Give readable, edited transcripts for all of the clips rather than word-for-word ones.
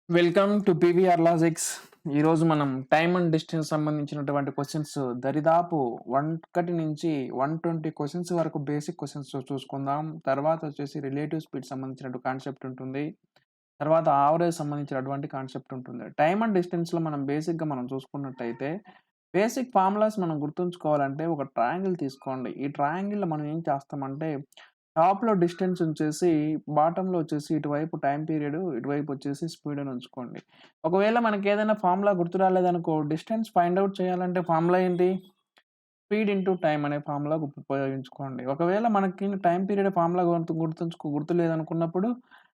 Welcome to PVR logics. ఈరోజు మనం time and distance సంబంధించినటువంటి క్వశ్చన్స్ దరిదాపు 1 నుంచి 120 క్వశ్చన్స్ వరకు బేసిక్ క్వశ్చన్స్ చూసుకుందాం. తర్వాత వచ్చేసి రిలేటివ్ స్పీడ్ సంబంధించినటువంటి కాన్సెప్ట్ ఉంటుంది. తర్వాత ఆవరేజ్ సంబంధించినటువంటి కాన్సెప్ట్ ఉంటుంది. టైమ్ అండ్ డిస్టెన్స్‌లో మనం బేసిక్‌గా మనం చూసుకున్నట్టయితే బేసిక్ ఫార్ములాస్ మనం గుర్తుంచుకోవాలంటే ఒక ట్రయాంగిల్ తీసుకోండి. ఈ ట్రయాంగిల్‌లో మనం ఏం చేస్తామంటే టాప్‌లో డిస్టెన్స్ ఉంచేసి, బాటమ్‌లో వచ్చేసి ఇటువైపు టైమ్ పీరియడ్, ఇటువైపు వచ్చేసి స్పీడ్ అని ఉంచుకోండి. ఒకవేళ మనకేదైనా ఫార్ములా గుర్తు రాలేదనుకో, డిస్టెన్స్ ఫైండ్ ఔట్ చేయాలంటే ఫార్ములా ఏంటి? స్పీడ్ ఇంటూ టైమ్ అనే ఫార్ములా ఉపయోగించుకోండి. ఒకవేళ మనకి టైమ్ పీరియడ్ ఫార్ములా గుర్తులేదనుకున్నప్పుడు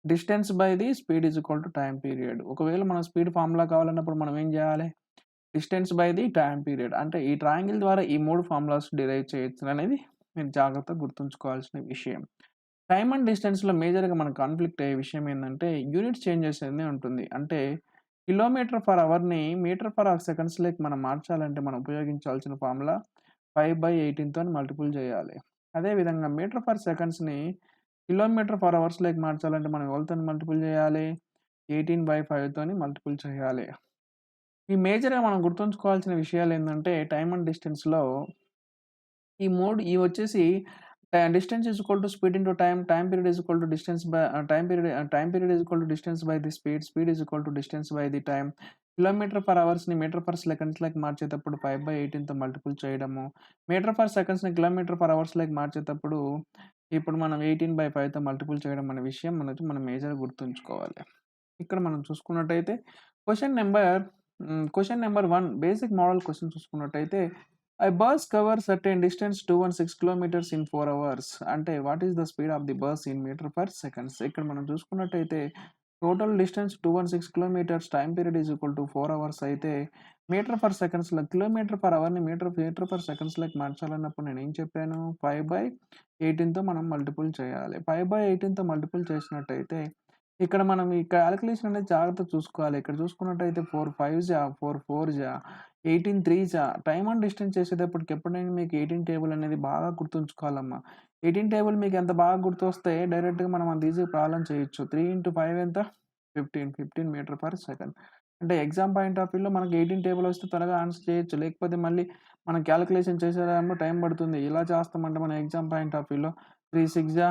distance by the speed is equal to time period. ఒకవేళ మనం స్పీడ్ ఫార్ములా కావాలన్నప్పుడు మనం ఏం చేయాలి? Distance by the time period. అంటే ఈ ట్రయాంగిల్ ద్వారా ఈ 3 ఫార్ములాస్ డిరైవ్ చేయొచ్చనేది మీరు జాగ్రత్తగా గుర్తుంచుకోవాల్సిన విషయం. టైమ్ అండ్ డిస్టెన్స్‌లో మేజర్‌గా మనకు కాన్‌ఫ్లిక్ట్ అయ్యే విషయం ఏందంటే, యూనిట్ చేంజెస్ అనేది ఉంటుంది. అంటే కిలోమీటర్ పర్ అవర్‌ని మీటర్ పర్ సెకండ్స్‌లోకి మనం మార్చాలంటే మనం ఉపయోగించాల్సిన ఫార్ములా 5/18తోని మల్టిపుల్ చేయాలి. అదేవిధంగా మీటర్ పర్ సెకండ్స్‌ని కిలోమీటర్ పర్ అవర్స్‌లోకి మార్చాలంటే మనం ఎవరితోని మల్టిపుల్ చేయాలి? 18/5తోని మల్టిపుల్ చేయాలి. ఈ మేజర్‌గా మనం గుర్తుంచుకోవాల్సిన విషయాలేందంటే టైమ్ అండ్ డిస్టెన్స్‌లో ఇవొచ్చేసి distance is equal to speed into time, time period is equal to distance by time period is equal to distance by the speed, speed is equal to distance by the time. Kilometer per అవర్స్‌ని meter per సెకండ్స్‌లోకి మార్చేటప్పుడు 5/18తో multiple చేయడము. Meter per సెకండ్స్‌ని kilometer per అవర్స్‌లోకి మార్చేటప్పుడు ఇప్పుడు మనం 18/5తో మల్టిపుల్ చేయడం అనే విషయం మనం మేజర్‌గా గుర్తుంచుకోవాలి. ఇక్కడ మనం చూసుకున్నట్టయితే question number question number 1 basic model question చూసుకున్నట్టయితే A bus covers certain distance 216 kilometers in 4 hours. అంటే what is the speed of the bus in metre per seconds. ఇక్కడ మనం చూసుకున్నట్టయితే total distance 216 kilometres, time period is equal to 4 hours అయితే metre per సెకండ్స్‌లో kilometre per అవర్‌ని metre per సెకండ్స్‌లోకి మార్చాలన్నప్పుడు నేనేం చెప్పాను? 5/18తో మనం మల్టిపుల్ చేయాలి. 5/18తో మల్టిపుల్ చేసినట్టయితే ఇక్కడ మనం ఈ కాలిక్యులేషన్ అనేది జాగ్రత్తగా చూసుకోవాలి. ఇక్కడ చూసుకున్నట్టయితే 4 5 జా, 4 4 జా, 18 3 జా టైమ్ అండ్ డిస్టెన్స్ చేసేటప్పటికి ఎప్పుడైనా మీకు 18 టేబుల్ అనేది బాగా గుర్తుంచుకోవాలమ్మా. 18 టేబుల్ మీకు ఎంత బాగా గుర్తొస్తే డైరెక్ట్‌గా మనం అంత ఈజీగా ప్రాబ్లమ్ చేయొచ్చు. 3 ఇంటూ 5 ఎంత? 15. 15 మీటర్ పర్ సెకండ్. అంటే ఎగ్జామ్ పాయింట్ ఆఫ్ వ్యూలో మనకు 18 టేబుల్ వస్తే త్వరగా ఆన్సర్ చేయొచ్చు. లేకపోతే మళ్ళీ మనం కాలిక్యులేషన్ చేసేదాంట్లో టైం పడుతుంది. ఎలా చేస్తామంటే మన ఎగ్జామ్ పాయింట్ ఆఫ్ వ్యూలో 3 6 జా,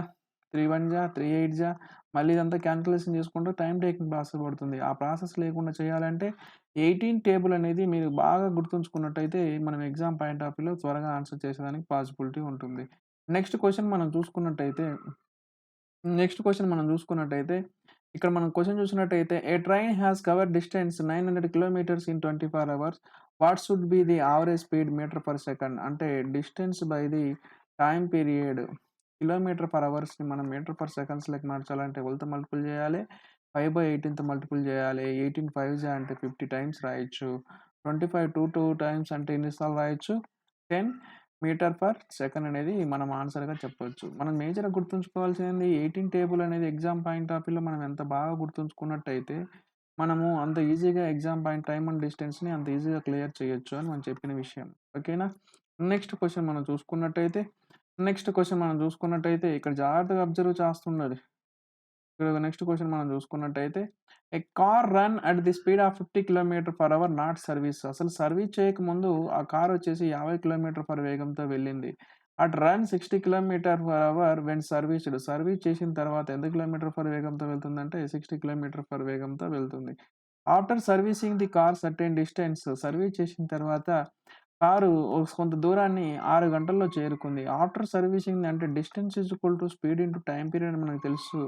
3 1 జా, 3 8 జా మళ్ళీ ఇదంతా కాలిక్యులేషన్ చేసుకుంటూ టైమ్ టేకింగ్ ప్రాసెస్ పడుతుంది. ఆ ప్రాసెస్ లేకుండా చేయాలంటే 18 టేబుల్ అనేది మీరు బాగా గుర్తుంచుకున్నట్టయితే మనం ఎగ్జామ్ పాయింట్ ఆఫ్ వ్యూలో త్వరగా ఆన్సర్ చేసేదానికి పాసిబిలిటీ ఉంటుంది. నెక్స్ట్ క్వెషన్ మనం చూసుకున్నట్టయితే ఇక్కడ మనం క్వెషన్ చూసినట్టయితే a train has covered distance 900 kilometers in 24 hours. What should be the average speed meter per second. అంటే distance by the time period kilometer per అవర్స్‌ని మనం మీటర్ పర్ సెకండ్స్‌లోకి మార్చాలంటే ఎవరితో మల్టిపుల్ చేయాలి? 5/18తో మల్టిపుల్ చేయాలి. 18 5 జా అంటే 50 టైమ్స్ రాయొచ్చు. 25 2 టైమ్స్ అంటే ఎన్ని సార్లు రాయొచ్చు? 10 మీటర్ పర్ సెకండ్ అనేది మనం ఆన్సర్‌గా చెప్పొచ్చు. మనం మేజర్‌గా గుర్తుంచుకోవాల్సింది 18 టేబుల్ అనేది ఎగ్జామ్ పాయింట్ ఆఫ్ వ్యూలో మనం ఎంత బాగా గుర్తుంచుకున్నట్టయితే, మనము అంత ఈజీగా ఎగ్జామ్ పాయింట్ టైమ్ అండ్ డిస్టెన్స్‌ని అంత ఈజీగా క్లియర్ చేయొచ్చు అని మనం చెప్పిన విషయం. ఓకేనా? నెక్స్ట్ క్వెషన్ మనం చూసుకున్నట్టయితే ఇక్కడ జాగ్రత్తగా అబ్జర్వ్ చేస్తుండాలి. ఇక్కడ నెక్స్ట్ క్వెషన్ మనం చూసుకున్నట్టయితే a car run at the speed of 50 kilometre per hour not service. అసలు సర్వీస్ చేయకముందు ఆ కార్ వచ్చేసి 50 కిలోమీటర్ పర్ వేగంతో వెళ్ళింది. At run 60 kilometer per hour when serviced. Service చేసిన తర్వాత ఎంత కిలోమీటర్ పర్ వేగంతో వెళ్తుందంటే 60 కిలోమీటర్ పర్ వేగంతో వెళ్తుంది. After servicing the car certain distance. Service చేసిన తర్వాత కారు కొంత దూరాన్ని 6 గంటల్లో చేరుకుంది. ఆఫ్టర్ సర్వీసింగ్ అంటే distance is equal to speed into time period అని మనకు తెలుసు.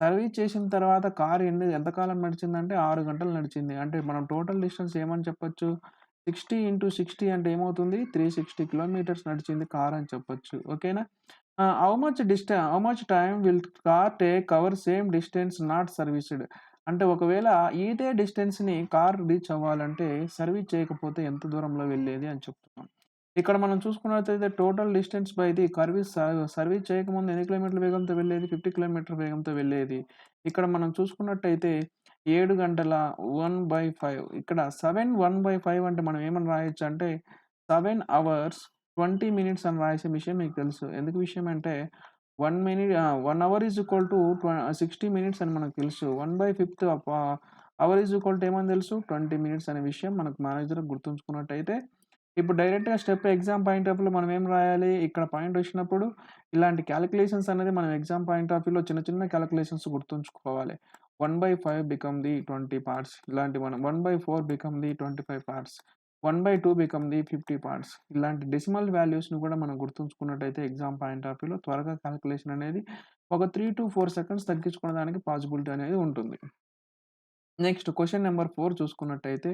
సర్వీస్ చేసిన తర్వాత కారు ఎంతకాలం నడిచిందంటే 6 గంటలు నడిచింది. అంటే మనం టోటల్ డిస్టెన్స్ ఏమని చెప్పొచ్చు? 60 ఇంటూ 60 అంటే ఏమవుతుంది? 360 కిలోమీటర్స్ నడిచింది కార్ అని చెప్పొచ్చు. ఓకేనా? How much time will car take cover same distance not serviced. అంటే ఒకవేళ ఇదే డిస్టెన్స్‌ని కార్ రీచ్ అవ్వాలంటే సర్వీస్ చేయకపోతే ఎంత దూరంలో వెళ్ళేది అని చెప్తున్నాం. ఇక్కడ మనం చూసుకున్నట్లయితే total distance by the service చేయకముందు ఎన్ని కిలోమీటర్ల వేగంతో వెళ్ళేది? 50 కిలోమీటర్ల వేగంతో వెళ్ళేది. ఇక్కడ మనం చూసుకున్నట్టయితే 7 గంటల 1/5 ఇక్కడ 7 1/5 అంటే మనం ఏమని రాయొచ్చంటే 7 అవర్స్ 20 మినిట్స్ అని రాసే విషయం మీకు తెలుసు. ఎందుకు విషయం అంటే 1 hour is equal to 60 minutes అని మనకు తెలుసు. 1/5 of hour is equal to ఏమని తెలుసు 20 మినిట్స్ అనే విషయం మనకు మేనేజర్ గుర్తుంచుకున్నట్టయితే ఇప్పుడు డైరెక్ట్‌గా స్టెప్ ఎగ్జామ్ పాయింట్ ఆఫ్ వ్యూలో మనం ఏం రాయాలి? ఇక్కడ పాయింట్ వచ్చినప్పుడు ఇలాంటి కాలిక్యులేషన్స్ అనేది మనం ఎగ్జామ్ పాయింట్ ఆఫ్ వ్యూలో చిన్న చిన్న కాలిక్యులేషన్స్ గుర్తుంచుకోవాలి. 1/5 బికమ్ ది 20 పార్ట్స్ ఇలాంటి మనం 1/4 become the 25 parts. 1/2 become the 50 parts. ఇలాంటి డెసిమల్ వాల్యూస్‌ని కూడా మనం గుర్తుంచుకున్నట్టయితే ఎగ్జామ్ పాయింట్ ఆఫ్ వ్యూలో త్వరగా కాలిక్యులేషన్ అనేది ఒక 3-4 సెకండ్స్ తగ్గించుకోవడానికి పాసిబిలిటీ అనేది ఉంటుంది. నెక్స్ట్ క్వెషన్ నంబర్ 4 చూసుకున్నట్టయితే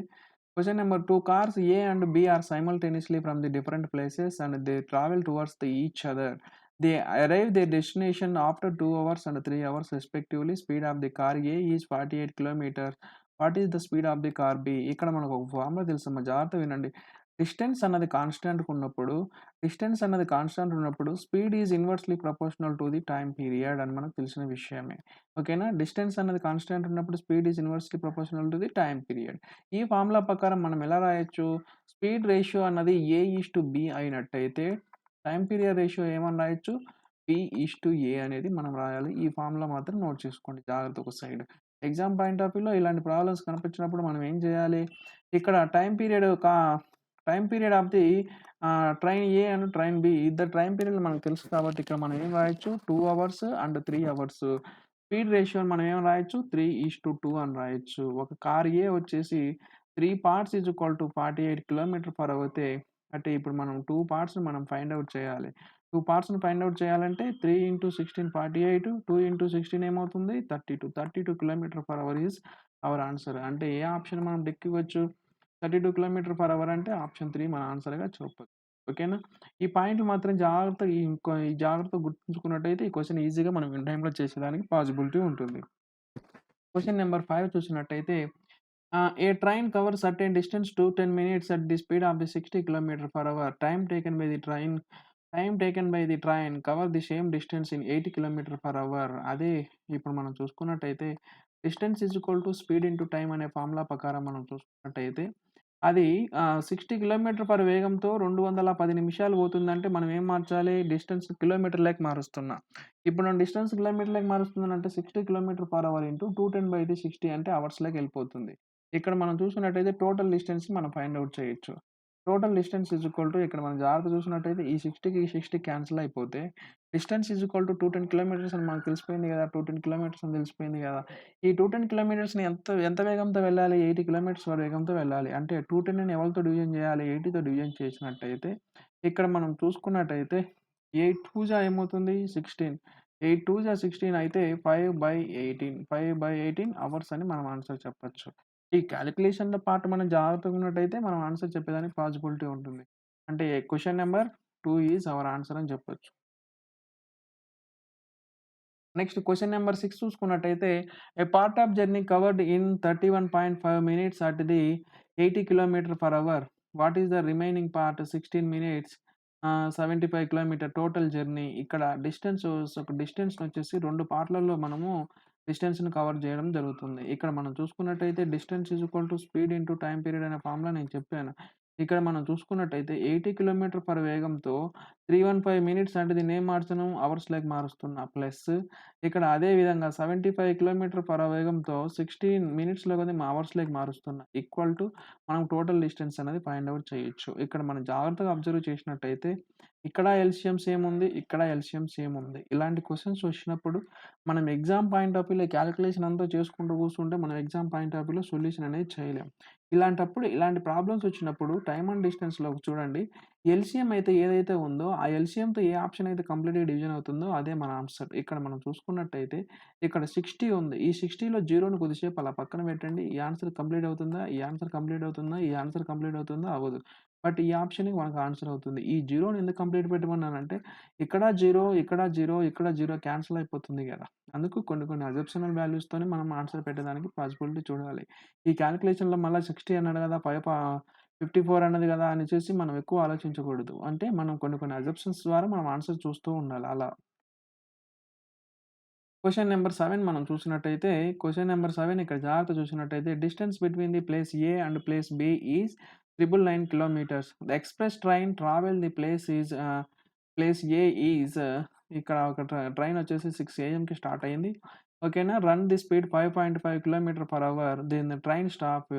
question number 2 cars A and B are simultaneously from the different places and they travel towards the each other. They arrive their destination after 2 hours and 3 hours respectively. Speed of the car A is 48 kilometers. What is the speed of the car B? ఇక్కడ మనకు ఒక formula తెలుసమ్మా జాగ్రత్తగా వినండి. Distance అన్నది constant ఉన్నప్పుడు speed is inversely proportional to the time period అని మనకు తెలిసిన విషయమే. ఓకేనా? డిస్టెన్స్ అన్నది కాన్స్టాంట్ ఉన్నప్పుడు speed is inversely proportional to the time period. ఈ ఫార్ములా ప్రకారం మనం ఎలా రాయొచ్చు? స్పీడ్ రేషియో అన్నది A:B అయినట్టయితే టైమ్ పీరియడ్ రేషియో ఏమని రాయొచ్చు? B:A అనేది మనం రాయాలి. ఈ ఫార్ములా మాత్రం నోట్ చేసుకోండి జాగ్రత్త ఒక సైడ్. ఎగ్జామ్ పాయింట్ ఆఫ్ వ్యూలో ఇలాంటి ప్రాబ్లమ్స్ కనిపించినప్పుడు మనం ఏం చేయాలి? ఇక్కడ time period of the train A and train B ఇద్దరు టైమ్ పీరియడ్‌లు మనకు తెలుసు కాబట్టి ఇక్కడ మనం ఏం రాయొచ్చు? 2 అవర్స్ అండ్ 3 అవర్స్. స్పీడ్ రేషియోని మనం ఏం రాయొచ్చు? 3:2 అని రాయొచ్చు. ఒక కార్ ఏ వచ్చేసి 3 parts is equal to 48 kilometre per hour అయితే అంటే ఇప్పుడు మనం 2 పార్ట్స్‌ని మనం ఫైండ్ ఔట్ చేయాలి. 2 పార్ట్స్‌ని ఫైండ్ ఔట్ చేయాలంటే 3 ఇంటూ 16 48 2 ఇంటూ 16 ఏమవుతుంది? 32 kilometre per hour is our answer. అంటే ఏ ఆప్షన్ మనం టిక్ ఇవ్వచ్చు? 32 కిలోమీటర్ పర్ అవర్ అంటే ఆప్షన్ 3 మన ఆన్సర్‌గా చెప్పొచ్చు. ఓకేనా? ఈ పాయింట్లు మాత్రం జాగ్రత్తగా గుర్తుంచుకున్నట్టయితే ఈ క్వెషన్ ఈజీగా మనం ఇన్ టైమ్‌లో చేసేదానికి పాసిబిలిటీ ఉంటుంది. క్వెషన్ నంబర్ 5 చూసినట్టయితే a train covers certain distance to 10 minutes at the speed of the 60 kilometer per hour. Time taken by the train cover the same distance in 80 kilometer per hour. అదే ఇప్పుడు మనం చూసుకున్నట్టయితే distance is equal to speed into time అనే ఫార్ములా ప్రకారం మనం చూసుకున్నట్టయితే అది 60 కిలోమీటర్ పర్ వేగంతో 210 నిమిషాలు పోతుందంటే మనం ఏం మార్చాలి? డిస్టెన్స్ కిలోమీటర్‌లకి మారుస్తున్నా. ఇప్పుడు నేను డిస్టెన్స్ కిలోమీటర్‌లకి మారుస్తున్నానంటే 60 కిలోమీటర్ పర్ అవర్ ఇంటూ 210/60 అంటే అవర్స్‌లోకి వెళ్ళిపోతుంది. ఇక్కడ మనం చూసినట్టయితే టోటల్ డిస్టెన్స్‌ని మనం ఫైండ్ ఔట్ చేయొచ్చు. Total distance is equal to ఇక్కడ మనం జాగ్రత్తగా చూసినట్టయితే ఈ 60కి ఈ 60 క్యాన్సిల్ అయిపోతే distance is equal to 210 kilometres అని మనకు తెలిసిపోయింది కదా! 210 కిలోమీటర్స్ అని తెలిసిపోయింది కదా! ఈ 210 కిలోమీటర్స్‌ని ఎంత వేగంతో వెళ్ళాలి? 80 కిలోమీటర్స్ పర్ వేగంతో వెళ్ళాలి. అంటే 210ని ఎవరితో డివిజన్ చేయాలి? 80తో డివిజన్ చేసినట్టయితే ఇక్కడ మనం చూసుకున్నట్టయితే 8 టూ జా ఏమవుతుంది? 16. 8 టూ జా 16 అయితే 5/18 అవర్స్ అని మనం ఆన్సర్ చెప్పొచ్చు. ఈ కాలిక్యులేషన్‌ల పార్ట్ మనం జాగ్రత్తగా ఉన్నట్టయితే మనం ఆన్సర్ చెప్పేదానికి పాసిబిలిటీ ఉంటుంది. అంటే question number 2 is our answer అని చెప్పొచ్చు. నెక్స్ట్ క్వెషన్ నంబర్ 6 చూసుకున్నట్టయితే a part of journey covered in 31.5 minutes at the 80 kilometer per hour. What is the remaining part 16 minutes 75 kilometer total journey. ఇక్కడ డిస్టెన్స్‌నొచ్చేసి 2 పార్ట్‌లలో మనము డిస్టెన్స్‌ని cover చేయడం జరుగుతుంది. ఇక్కడ మనం చూసుకున్నట్టయితే distance is equal to speed into time period అనే ఫార్ములా నేను చెప్పాను. ఇక్కడ మనం చూసుకున్నట్టయితే 80 కిలోమీటర్ పర్ వేగంతో 315 మినిట్స్ అంటే దీన్నేం మార్చాను? అవర్స్‌లోకి మారుస్తున్నా. ప్లస్ ఇక్కడ అదే విధంగా 75 కిలోమీటర్ పర్ వేగంతో 16 మినిట్స్‌లో కదా అవర్స్‌లోకి మారుస్తున్నా. ఈక్వల్ టు మనం టోటల్ డిస్టెన్స్ అనేది ఫైండ్ ఔట్ చేయొచ్చు. ఇక్కడ మనం జాగ్రత్తగా అబ్జర్వ్ చేసినట్టయితే ఇక్కడ ఎల్‌సిఎం సేమ్ ఉంది. ఇక్కడ ఎల్‌సిఎం సేమ్ ఉంది. ఇలాంటి క్వెషన్స్ వచ్చినప్పుడు మనం ఎగ్జామ్ పాయింట్ ఆఫ్ వ్యూలో కాలిక్యులేషన్ అంతా చేసుకుంటూ కూర్చుంటే మనం ఎగ్జామ్ పాయింట్ ఆఫ్ వ్యూలో సొల్యూషన్ అనేది చేయలేం. ఇలాంటప్పుడు ఇలాంటి ప్రాబ్లమ్స్ వచ్చినప్పుడు టైమ్ అండ్ డిస్టెన్స్‌లో చూడండి ఎల్‌సిఎం అయితే ఏదైతే ఉందో ఆ ఎల్‌సిఎంతో ఏ ఆప్షన్ అయితే కంప్లీట్‌గా డివిజన్ అవుతుందో అదే మన ఆన్సర్. ఇక్కడ మనం చూసుకున్నట్టయితే ఇక్కడ 60 ఉంది. ఈ 60లో 0ని కొద్దిసేపు అలా పక్కన పెట్టండి. ఈ ఆన్సర్ కంప్లీట్ అవుతుందా? ఈ ఆన్సర్ కంప్లీట్ అవుతుందా? ఈ ఆన్సర్ కంప్లీట్ అవుతుందా? అవ్వదు. బట్ ఈ ఆప్షన్‌కి మనకు ఆన్సర్ అవుతుంది. ఈ 0ని ఎందుకు కంప్లీట్ పెట్టమన్నానంటే ఇక్కడ 0, ఇక్కడ 0, ఇక్కడ 0 క్యాన్సిల్ అయిపోతుంది గదా! అందుకు కొన్ని అజంప్షనల్ వాల్యూస్‌తోని మనం ఆన్సర్ పెట్టడానికి పాసిబిలిటీ చూడాలి. ఈ కాలిక్యులేషన్‌లో మళ్ళా 60 అన్నాడు గదా! 54 అన్నది గదా! అనేసేసి మనం ఎక్కువ ఆలోచించకూడదు. అంటే మనం కొన్ని అజంప్షన్స్ ద్వారా మనం ఆన్సర్ చూస్తూ ఉండాలి అలా. క్వెషన్ నంబర్ 7 మనం చూసినట్టయితే, క్వెషన్ నంబర్ 7 ఇక్కడ జాగ్రత్తగా చూసినట్టయితే, distance between the place A and place B is 999 kilometres. The express train travel the place A is ఇక్కడ ఒక ట్రైన్ వచ్చేసి 6 ఏఎంకి స్టార్ట్ అయింది. ఓకేనా. Run the speed 5.5 kilometre per hour. Then the train stop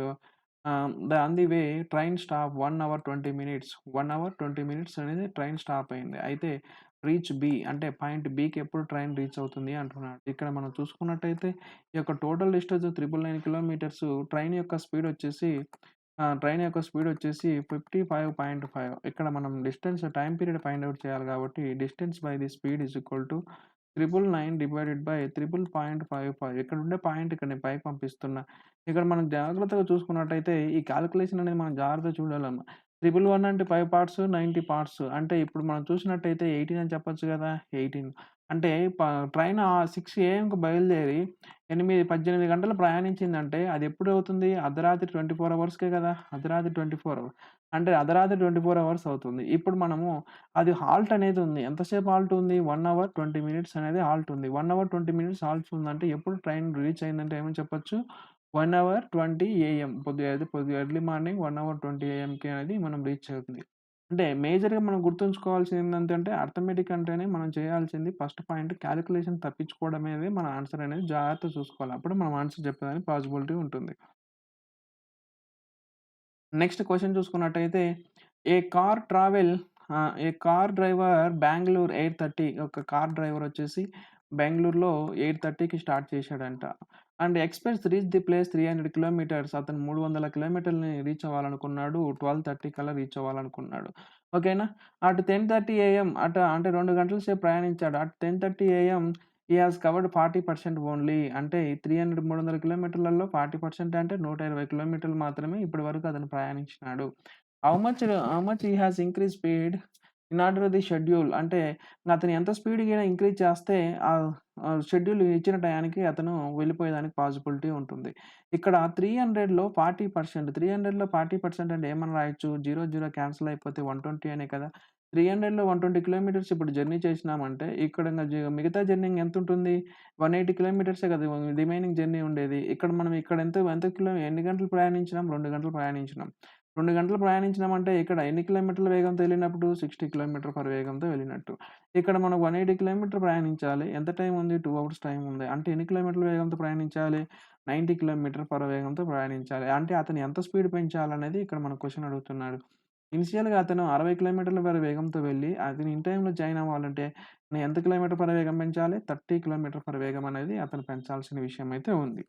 on the way train stop 1 hour 20 minutes. 1 hour 20 minutes అనేది train stop అయింది. అయితే reach B అంటే పాయింట్ బికి ఎప్పుడు ట్రైన్ రీచ్ అవుతుంది అంటున్నాడు. ఇక్కడ మనం చూసుకున్నట్టయితే ఈ యొక్క టోటల్ డిస్టెన్స్ 999 కిలోమీటర్స్. ట్రైన్ యొక్క స్పీడ్ వచ్చేసి 55.5. ఇక్కడ మనం టైమ్ పీరియడ్ ఫైండ్ ఔట్ చేయాలి కాబట్టి distance by the speed is equal to 999 divided by 0.55. ఇక్కడ ఉండే పాయింట్ ఇక్కడ నేను పైకి పంపిస్తున్నా. ఇక్కడ మనం జాగ్రత్తగా చూసుకున్నట్టయితే ఈ కాలిక్యులేషన్ అనేది మనం జాగ్రత్తగా చూడాలమ్మ. 111 అంటే 5 పార్ట్స్, 90 పార్ట్స్. అంటే ఇప్పుడు మనం చూసినట్టయితే 18 అని చెప్పొచ్చు గదా! 18 అంటే ట్రైన్ 6 ఏఎంకి బయలుదేరి 18 గంటలు ప్రయాణించిందంటే అది ఎప్పుడవుతుంది? అర్ధరాత్రి 24 అవర్స్‌కే గదా! అర్ధరాత్రి 24 అవర్స్. అంటే అర్ధరాత్రి 24 అవర్స్ అవుతుంది. ఇప్పుడు మనము అది హాల్ట్ అనేది ఉంది. ఎంతసేపు హాల్ట్ ఉంది? 1 అవర్ 20 మినిట్స్ అనేది హాల్ట్ ఉంది. 1 అవర్ 20 మినిట్స్ హాల్ట్ ఉందంటే ఎప్పుడు ట్రైన్ రీచ్ అయిందంటే ఏమని చెప్పొచ్చు? 1 అవర్ 20 ఏఎం. కొద్దిగా ఎర్లీ మార్నింగ్ 1 అవర్ 20 ఏఎంకి అనేది మనం రీచ్ అవుతుంది. అంటే మేజర్‌గా మనం గుర్తుంచుకోవాల్సింది ఏందంటే అర్థమెటిక్ అంటేనే మనం చేయాల్సింది ఫస్ట్ పాయింట్ కాలిక్యులేషన్ తప్పించుకోవడం అనేది మన ఆన్సర్ అనేది జాగ్రత్తగా చూసుకోవాలి. అప్పుడు మనం ఆన్సర్ చెప్పేదానికి పాసిబిలిటీ ఉంటుంది. నెక్స్ట్ క్వెషన్ చూసుకున్నట్టయితే a car travel A car driver Bengaluru 8:30 ఒక కార్ డ్రైవర్ వచ్చేసి బెంగుళూరులో 8:30కి స్టార్ట్ చేశాడంట. And express reach the place 300 kilometres. అతను 300 కిలోమీటర్లని రీచ్ అవ్వాలనుకున్నాడు. 12:30 కల్లా రీచ్ అవ్వాలనుకున్నాడు. ఓకేనా. అట్ 10:30 ఏఎం అంటే 2 గంటల సేపు ప్రయాణించాడు. At 10:30 AM he has covered 40% only. అంటే 300 కిలోమీటర్లలో 40% అంటే 120 కిలోమీటర్లు మాత్రమే ఇప్పటి వరకు అతను ప్రయాణించినాడు. How much he has increase speed in order the schedule. అంటే అతను ఎంత స్పీడ్‌గా ఇంక్రీజ్ చేస్తే షెడ్యూల్ ఇచ్చిన టయానికి అతను వెళ్ళిపోయేదానికి పాసిబిలిటీ ఉంటుంది. ఇక్కడ 300లో 40%, 300లో 40% అంటే ఏమని రాయొచ్చు? 0, 0 క్యాన్సిల్ అయిపోతే 120 అనే కదా! 300లో 120 కిలోమీటర్స్ ఇప్పుడు జర్నీ చేసినామంటే ఇక్కడ మిగతా జర్నీ ఎంతుంటుంది? 180 కిలోమీటర్సే కదా! రిమైనింగ్ జర్నీ ఉండేది. ఇక్కడ మనం ఇక్కడ ఎన్ని గంటలు ప్రయాణించినాం? 2 గంటలు ప్రయాణించినాం. 2 గంటలు ప్రయాణించినామంటే ఇక్కడ ఎన్ని కిలోమీటర్ల వేగంతో వెళ్ళినప్పుడు 60 కిలోమీటర్ పర్ వేగంతో వెళ్ళినట్టు. ఇక్కడ మనం 180 కిలోమీటర్ ప్రయాణించాలి. ఎంత టైం ఉంది? 2 అవర్స్ టైం ఉంది. అంటే ఎన్ని కిలోమీటర్ల వేగంతో ప్రయాణించాలి? 90 కిలోమీటర్ పర్ వేగంతో ప్రయాణించాలి. అంటే అతను ఎంత స్పీడ్ పెంచాలనేది ఇక్కడ మన క్వెషన్ అడుగుతున్నాడు. ఇనిషియల్‌గా అతను 60 కిలోమీటర్ల పర్ వేగంతో వెళ్ళి అతను ఇన్ టైమ్‌లో జాయిన్ అవ్వాలంటే నేను ఎంత కిలోమీటర్ పర్ వేగం పెంచాలి? 30 కిలోమీటర్ పర్ వేగం అనేది అతను పెంచాల్సిన విషయం అయితే ఉంది.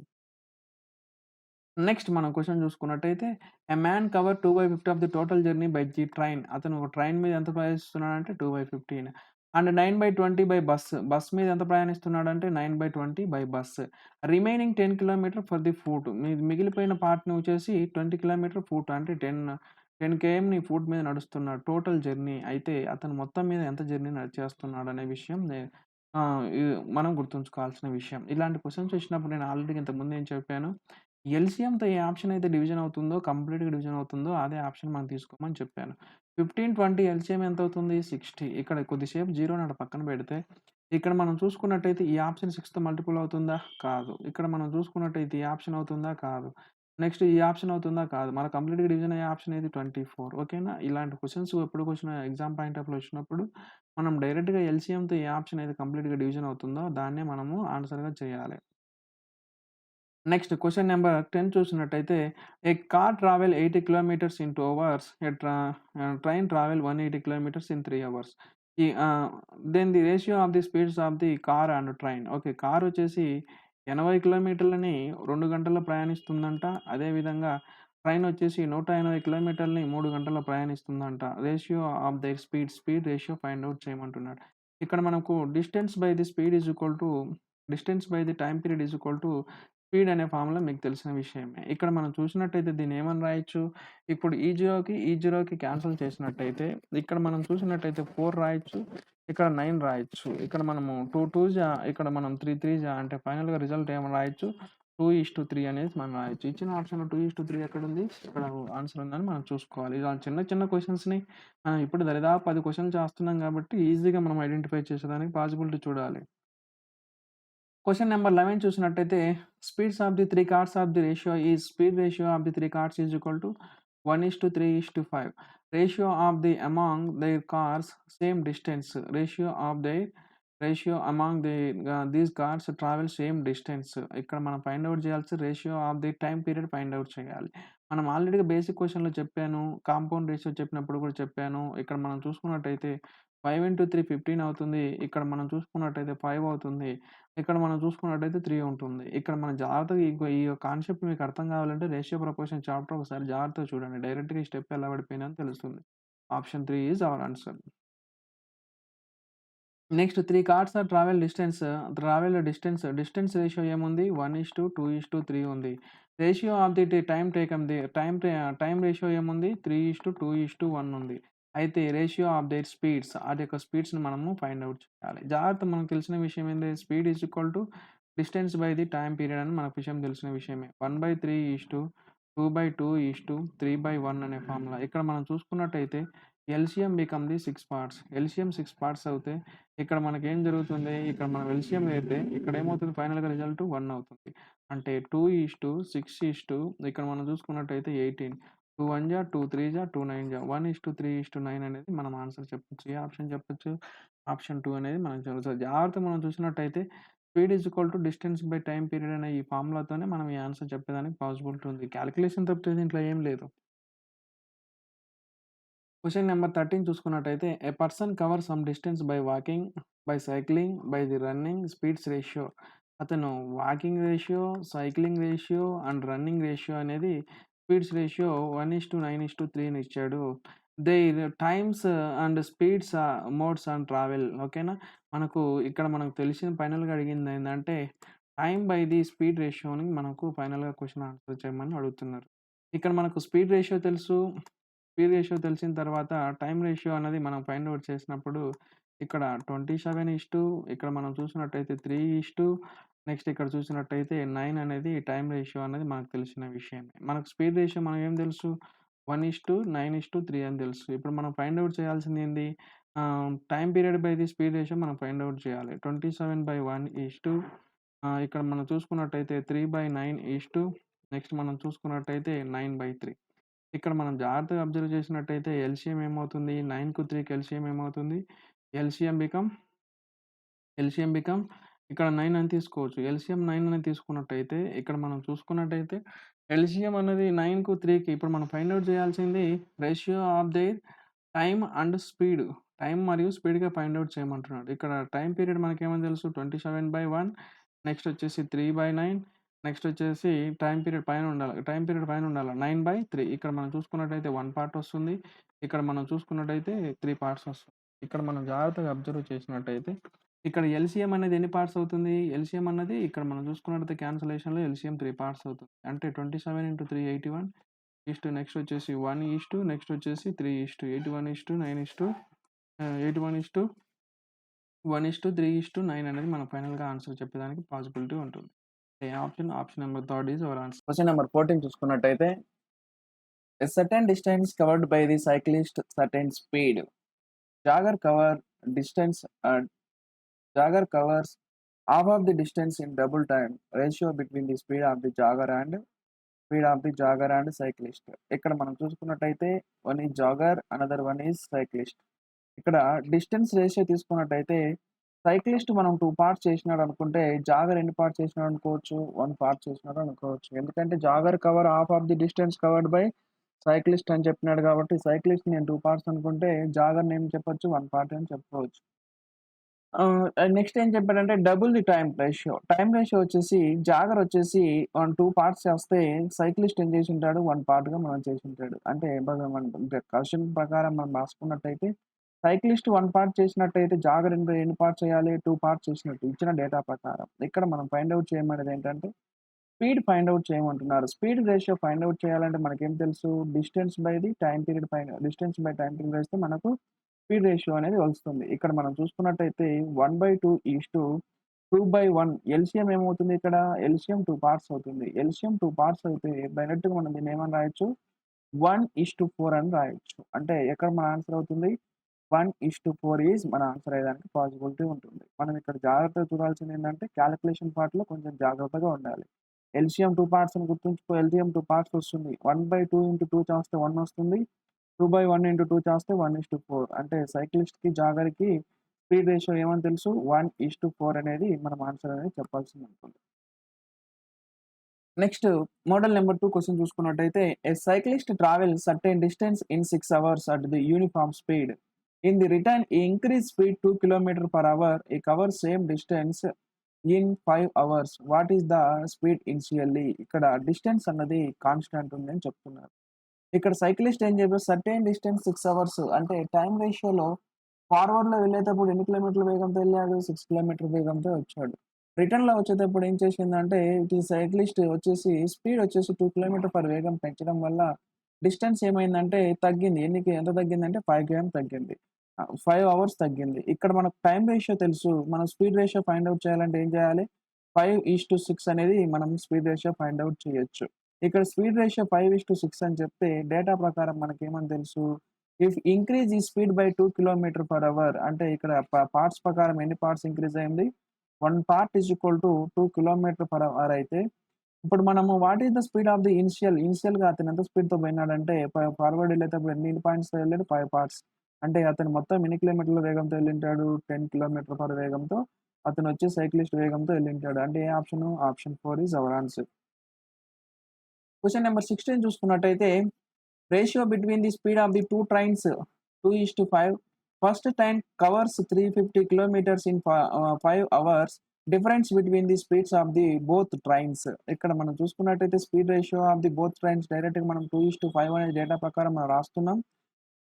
నెక్స్ట్ మనం క్వెషన్ చూసుకున్నట్టయితే, a man cover 2/50 of the total journey by the train. అతను ఒక ట్రైన్ మీద ఎంత ప్రయాణిస్తున్నాడంటే 2/15 అండ్ 9/20 బై బస్. బస్ మీద ఎంత ప్రయాణిస్తున్నాడంటే 9/20 by bus. Remaining 10 kilometre for the foot. మిగిలిపోయిన పార్ట్‌ని వచ్చేసి 20 కిలోమీటర్ ఫుట్ అంటే 10 కేఎంని ఫుట్ మీద నడుస్తున్నాడు. Total journey. అయితే అతను మొత్తం మీద ఎంత జర్నీ చేస్తున్నాడనే విషయం ఈ మనం గుర్తుంచుకోవాల్సిన విషయం. ఇలాంటి క్వెషన్స్ వచ్చినప్పుడు నేను ఆల్రెడీ ఇంతకుముందు ఏం చెప్పాను. ఎల్‌సీఎంతో ఏ ఆప్షన్ అయితే డివిజన్ అవుతుందో, కంప్లీట్‌గా డివిజన్ అవుతుందో అదే ఆప్షన్ మనం తీసుకోమని చెప్పాను. 15, 20 ఎల్‌సీఎం ఎంతవుతుంది? 60. ఇక్కడ కొద్దిసేపు జీరోని అక్కడ పక్కన పెడితే, ఇక్కడ మనం చూసుకున్నట్టయితే ఈ ఆప్షన్ 6తో మల్టిపుల్ అవుతుందా? కాదు. ఇక్కడ మనం చూసుకున్నట్టయితే ఈ ఆప్షన్ అవుతుందా? కాదు. నెక్స్ట్ ఈ ఆప్షన్ అవుతుందా? కాదు. మన కంప్లీట్‌గా డివిజన్ అయ్యే ఆప్షన్ ఏది? 24. ఓకేనా. ఇలాంటి క్వెషన్స్ ఎప్పటికొచ్చినా ఎగ్జామ్ పాయింట్ ఆఫ్ వ్యూలో వచ్చినప్పుడు మనం డైరెక్ట్‌గా ఎల్‌సీఎంతో ఏ ఆప్షన్ అయితే కంప్లీట్‌గా డివిజన్ అవుతుందో దాన్నే మనము ఆన్సర్‌గా చేయాలి. నెక్స్ట్ క్వెషన్ నంబర్ 10 చూసినట్టయితే, a car travel 80 kilometers in 2 hours. Train travel 180 kilometers in 3 hours. ఈ then the ratio of the speeds of the car and train. Okay. Car వచ్చేసి 80 కిలోమీటర్లని 2 గంటల్లో ప్రయాణిస్తుందంట. అదేవిధంగా ట్రైన్ వచ్చేసి 180 కిలోమీటర్లని 3 గంటల్లో ప్రయాణిస్తుందంట. Ratio of their speed ratio find out చేయమంటున్నాడు. ఇక్కడ మనకు distance by the time period is equal to speed అనే ఫార్ములా మీకు తెలిసిన విషయమే. ఇక్కడ మనం చూసినట్టయితే దీన్ని ఏమని రాయొచ్చు? ఇప్పుడు ఈ జీరోకి క్యాన్సెల్ చేసినట్టయితే ఇక్కడ మనం చూసినట్టయితే 4 రాయొచ్చు. ఇక్కడ 9 రాయొచ్చు. ఇక్కడ మనము 3 3 అంటే ఫైనల్‌గా రిజల్ట్ ఏమని రాయొచ్చు? 2:3 అనేది మనం రాయొచ్చు. ఇచ్చిన ఆప్షన్‌లో 2:3 ఎక్కడుంది? ఇక్కడ ఆన్సర్ ఉందని మనం చూసుకోవాలి. ఇలా చిన్న క్వెషన్స్‌ని ఇప్పుడు దరిదాపు 10 క్వెషన్స్ చేస్తున్నాం కాబట్టి ఈజీగా మనం ఐడెంటిఫై చేసేదానికి పాసిబిలిటీ చూడాలి. క్వెషన్ నంబర్ 11 చూసినట్టయితే speed ratio of the 3 cars is equal to 1:3:5. Ratio of the among their cars same distance. Ratio of their ratio among these cars travel same distance. ఇక్కడ మనం find out చేయాల్సి ratio of the time period find out చేయాలి. మనం ఆల్రెడీగా basic క్వెషన్‌లో చెప్పాను. Compound ratio చెప్పినప్పుడు కూడా చెప్పాను. ఇక్కడ మనం చూసుకున్నట్టయితే 5 3 15 అవుతుంది. ఇక్కడ మనం చూసుకున్నట్టయితే 5 అవుతుంది. ఇక్కడ మనం చూసుకున్నట్టయితే 3 ఉంటుంది. ఇక్కడ మనం జాగ్రత్తగా ఈ కాన్సెప్ట్ మీకు అర్థం కావాలంటే రేషియో ప్రపోర్షన్ చాప్టర్ ఒకసారి జాగ్రత్తగా చూడండి. డైరెక్ట్‌గా ఈ స్టెప్ ఎలా పడిపోయిందని తెలుస్తుంది. Option 3 is hour answer. Next 3 cars are distance ratio ఏముంది? 1:2:3 ఉంది. Ratio of the time taken time ratio ఏముంది? 3:2:1 ఉంది. అయితే రేషియో ఆఫ్ దేర్ స్పీడ్స్ ఆటి యొక్క స్పీడ్స్‌ని మనము ఫైండ్ ఔట్ చేయాలి. జాగ్రత్త మనకు తెలిసిన విషయం ఏంది? Speed is equal to distance by the time period అని మనకు విషయం తెలిసిన విషయమే. 1/3:2/3/1 అనే ఫార్ములా. ఇక్కడ మనం చూసుకున్నట్టయితే LCM become the 6 parts. LCM 6 parts అవుతే ఇక్కడ మనకేం జరుగుతుంది? ఇక్కడ మనం ఎల్‌సిఎం అయితే ఇక్కడేమవుతుంది ఫైనల్‌గా రిజల్ట్ 1 అవుతుంది. అంటే 2:6 ఇక్కడ మనం చూసుకున్నట్టయితే 18. 2 1 జా 2 3 జా 2 9 జా 1:3:9 అనేది మనం ఆన్సర్ చెప్పొచ్చు. ఏ ఆప్షన్ చెప్పొచ్చు? ఆప్షన్ 2 అనేది మనకు జరుగుతది. జాగ్రత్తగా మనం చూసినట్టయితే speed is equal to distance by time period అనే ఈ ఫార్ములాతోనే మనం ఈ ఆన్సర్ చెప్పేదానికి పాసిబిలిటీ ఉంది. కాలిక్యులేషన్ తప్పితే దీంట్లో ఏం లేదు. క్వెషన్ నంబర్ 13 చూసుకున్నట్టయితే a person cover some distance by walking, by cycling, by the running speeds ratio. అతను walking ratio, cycling ratio and running ratio అనేది స్పీడ్స్ రేషియో 1:9:3 ఇచ్చాడు. Their times and speeds modes and travel ఓకేనా. మనకు తెలిసిన ఫైనల్‌గా అడిగిందేందంటే time by the speed రేషియోని మనకు ఫైనల్‌గా క్వెషన్ ఆన్సర్ చేయమని అడుగుతున్నారు. ఇక్కడ మనకు స్పీడ్ రేషియో తెలుసు. స్పీడ్ రేషియో తెలిసిన తర్వాత టైమ్ రేషియో అనేది మనం ఫైండ్ ఔట్ చేసినప్పుడు ఇక్కడ 27 ఇక్కడ మనం చూసినట్టయితే 3 నెక్స్ట్ ఇక్కడ చూసినట్టయితే 9 అనేది టైమ్ రేషియో అనేది మనకు తెలిసిన విషయమే. మనకు స్పీడ్ రేషియో మనకేం తెలుసు 1:9:3 అని తెలుసు. ఇప్పుడు మనం ఫైండ్ ఔట్ చేయాల్సింది ఏంది? Time period by the speed ratio మనం ఫైండ్ ఔట్ చేయాలి. 27/1 ఇక్కడ మనం చూసుకున్నట్టయితే 3/9 నెక్స్ట్ మనం చూసుకున్నట్టయితే 9/3. ఇక్కడ మనం జాగ్రత్తగా అబ్జర్వ్ చేసినట్టయితే ఎల్‌సిఎం ఏమవుతుంది? 9కు 3కి ఎల్‌సిఎం ఏమవుతుంది? ఎల్‌సిఎం బికమ్ ఎల్‌సిఎం బికమ్ ఇక్కడ 9 అని తీసుకోవచ్చు. ఎల్‌సిఎం 9 అని తీసుకున్నట్టయితే ఇక్కడ మనం చూసుకున్నట్టయితే ఎల్‌సిఎం అనేది 9కు 3కి ఇప్పుడు మనం ఫైండ్ ఔట్ చేయాల్సింది ratio of there time and speed. Time మరియు స్పీడ్‌గా ఫైండ్ ఔట్ చేయమంటున్నాడు. ఇక్కడ టైమ్ పీరియడ్ మనకేమని తెలుసు 27/1 నెక్స్ట్ వచ్చేసి 3/9 నెక్స్ట్ వచ్చేసి టైమ్ పీరియడ్ పైన ఉండాలి. 9/3 ఇక్కడ మనం చూసుకున్నట్టయితే 1 పార్ట్ వస్తుంది. ఇక్కడ మనం చూసుకున్నట్టయితే 3 పార్ట్స్ వస్తుంది. ఇక్కడ మనం జాగ్రత్తగా అబ్జర్వ్ చేసినట్టయితే ఇక్కడ ఎల్‌సిఎం అనేది ఎన్ని పార్ట్స్ అవుతుంది? ఎల్‌సిఎం అన్నది ఇక్కడ మనం చూసుకున్నట్టయితే క్యాన్సలేషన్‌లో ఎల్‌సిఎం 3 పార్ట్స్ అవుతుంది. అంటే 27 × 3 81 నెక్స్ట్ వచ్చేసి 1 నెక్స్ట్ వచ్చేసి 3 81:9 1:3:9 అనేది మనం ఫైనల్‌గా ఆన్సర్ చెప్పేదానికి పాసిబిలిటీ ఉంటుంది. A option number third is hour answer. Question number 14 చూసుకున్నట్టయితే a certain distance covered by the cyclist certain speed. Jogger cover distance jogger covers half of the distance in double time ratio between the speed of the jogger and cyclist. ఇక్కడ మనం చూసుకున్నట్టయితే one is jogger another one is cyclist. ఇక్కడ distance ratio తీసుకున్నట్టయితే cyclist మనం 2 parts చేసినాడు అనుకుంటే jogger ఎన్ని parts చేసినాడు అనుకోవచ్చు? 1 పార్ట్ చేసినాడు అనుకోవచ్చు. ఎందుకంటే jogger cover half of the distance covered by cyclist అని చెప్పినాడు కాబట్టి సైక్లిస్ట్ నేను 2 పార్ట్స్ అనుకుంటే జాగర్‌ని ఏం చెప్పొచ్చు? 1 పార్ట్ అని చెప్పుకోవచ్చు. నెక్స్ట్ ఏం చెప్పాడంటే double the time ratio. Time ratio వచ్చేసి జాగర్ వచ్చేసి 2 పార్ట్స్ చేస్తే సైక్లిస్ట్ ఏం చేసుంటాడు? 1 పార్ట్‌గా మనం చేసుంటాడు. అంటే క్వెషన్ ప్రకారం మనం రాసుకున్నట్టయితే సైక్లిస్ట్ 1 పార్ట్ చేసినట్టయితే జాగర్ ఎన్ని పార్ట్స్ చేయాలి? 2 పార్ట్స్ చేసినట్టు ఇచ్చిన డేటా ప్రకారం. ఇక్కడ మనం ఫైండ్ ఔట్ చేయమనేది ఏంటంటే స్పీడ్ ఫైండ్ ఔట్ చేయమంటున్నారు. స్పీడ్ రేషియో ఫైండ్ ఔట్ చేయాలంటే మనకేం తెలుసు? డిస్టెన్స్ బై టైమ్ పీరియడ్ వేస్తే మనకు స్పీడ్ రేషియో అనేది వస్తుంది. ఇక్కడ మనం చూసుకున్నట్టయితే 1/2:2/1 ఎల్‌సిఎం ఏమవుతుంది ఇక్కడ? ఎల్‌సిఎం 2 పార్ట్స్ అవుతుంది. ఎల్‌సిఎం 2 పార్ట్స్ అయితే డైరెక్ట్‌గా మనం దీన్ని ఏమని రాయొచ్చు? 1:4 అని రాయొచ్చు. అంటే ఎక్కడ మన ఆన్సర్ అవుతుంది? 1:4 ఈజ్ మన ఆన్సర్ అయ్యేదానికి పాసిబిలిటీ ఉంటుంది. మనం ఇక్కడ జాగ్రత్తగా చూడాల్సింది ఏంటంటే కాలిక్యులేషన్ పార్ట్‌లో కొంచెం జాగ్రత్తగా ఉండాలి. ఎల్‌సిఎం 2 పార్ట్స్ అని గుర్తుంచుకో. ఎల్‌సిఎం 2 పార్ట్స్ వస్తుంది. 1/2 × 2 చేస్తే 1 వస్తుంది. 2/1 × 2 చేస్తే 1:4 అంటే సైక్లిస్ట్‌కి, జాగర్‌కి స్పీడ్ రేషియో ఏమని తెలుసు 1:4 అనేది మనం ఆన్సర్ అనేది చెప్పాల్సిందనుకుంది. నెక్స్ట్ మోడల్ నంబర్ 2 క్వెషన్ చూసుకున్నట్టయితే a cyclist travel certain distance in 6 hours at the uniform speed. In the return he increase speed 2 kilometer per hour. he covers same distance in 5 hours. What is the speed initially? ఇక్కడ distance అన్నది constant ఉంది అని చెప్తున్నారు. ఇక్కడ cyclist ఏం చెప్పారు certain distance 6 hours అంటే time రేషియోలో ఫార్వర్డ్‌లో వెళ్ళేటప్పుడు ఎన్ని కిలోమీటర్ల వేగంతో వెళ్ళాడు? 6 కిలోమీటర్ల వేగంతో వచ్చాడు. రిటర్న్‌లో వచ్చేటప్పుడు ఏం చేసిందంటే ఈ సైక్లిస్ట్ వచ్చేసి స్పీడ్ వచ్చేసి 2 కిలోమీటర్ పర్ వేగం పెంచడం వల్ల డిస్టెన్స్ ఏమైందంటే తగ్గింది. ఎంత తగ్గిందంటే 5 కేఎం తగ్గింది. 5 అవర్స్ తగ్గింది. ఇక్కడ మనకు టైమ్ రేషియో తెలుసు. మనం స్పీడ్ రేషియో ఫైండ్ ఔట్ చేయాలంటే ఏం చేయాలి? 5:6 అనేది మనం స్పీడ్ రేషియో ఫైండ్ ఔట్ చేయొచ్చు. ఇక్కడ స్పీడ్ రేషియో 5:6 అని చెప్తే డేటా ప్రకారం మనకేమని తెలుసు? ఇఫ్ ఇంక్రీజ్ ఈ speed by 2 kilometer per hour అంటే ఇక్కడ పార్ట్స్ ప్రకారం ఎన్ని పార్ట్స్ ఇంక్రీజ్ అయింది? 1 part is equal to 2 kilometer per hour అయితే, ఇప్పుడు మనము what is the speed of the ఇనిషియల్‌గా అతను ఎంత స్పీడ్‌తో పోయినాడంటే ఫార్వర్డ్ వెళ్ళేటప్పుడు ఎన్ని పాయింట్స్‌తో వెళ్ళాడు? 5 పార్ట్స్. అంటే అతను మొత్తం ఎన్ని కిలోమీటర్ల వేగంతో వెళ్ళింటాడు? 10 కిలోమీటర్ పర్ వేగంతో అతను వచ్చి సైక్లిస్ట్ వేగంతో వెళ్ళింటాడు. అంటే ఏ option? Option 4 is hour answer. Question number 16 చూసుకున్నట్టయితే ratio between the speed of the 2 trains 2:5. First train covers 350 kilometres in 5 hours. Difference between the speeds of the both trains. ఇక్కడ మనం చూసుకున్నట్టయితే speed ratio of the both trains డైరెక్ట్‌గా మనం 2:5 అనే data ప్రకారం మనం రాస్తున్నాం.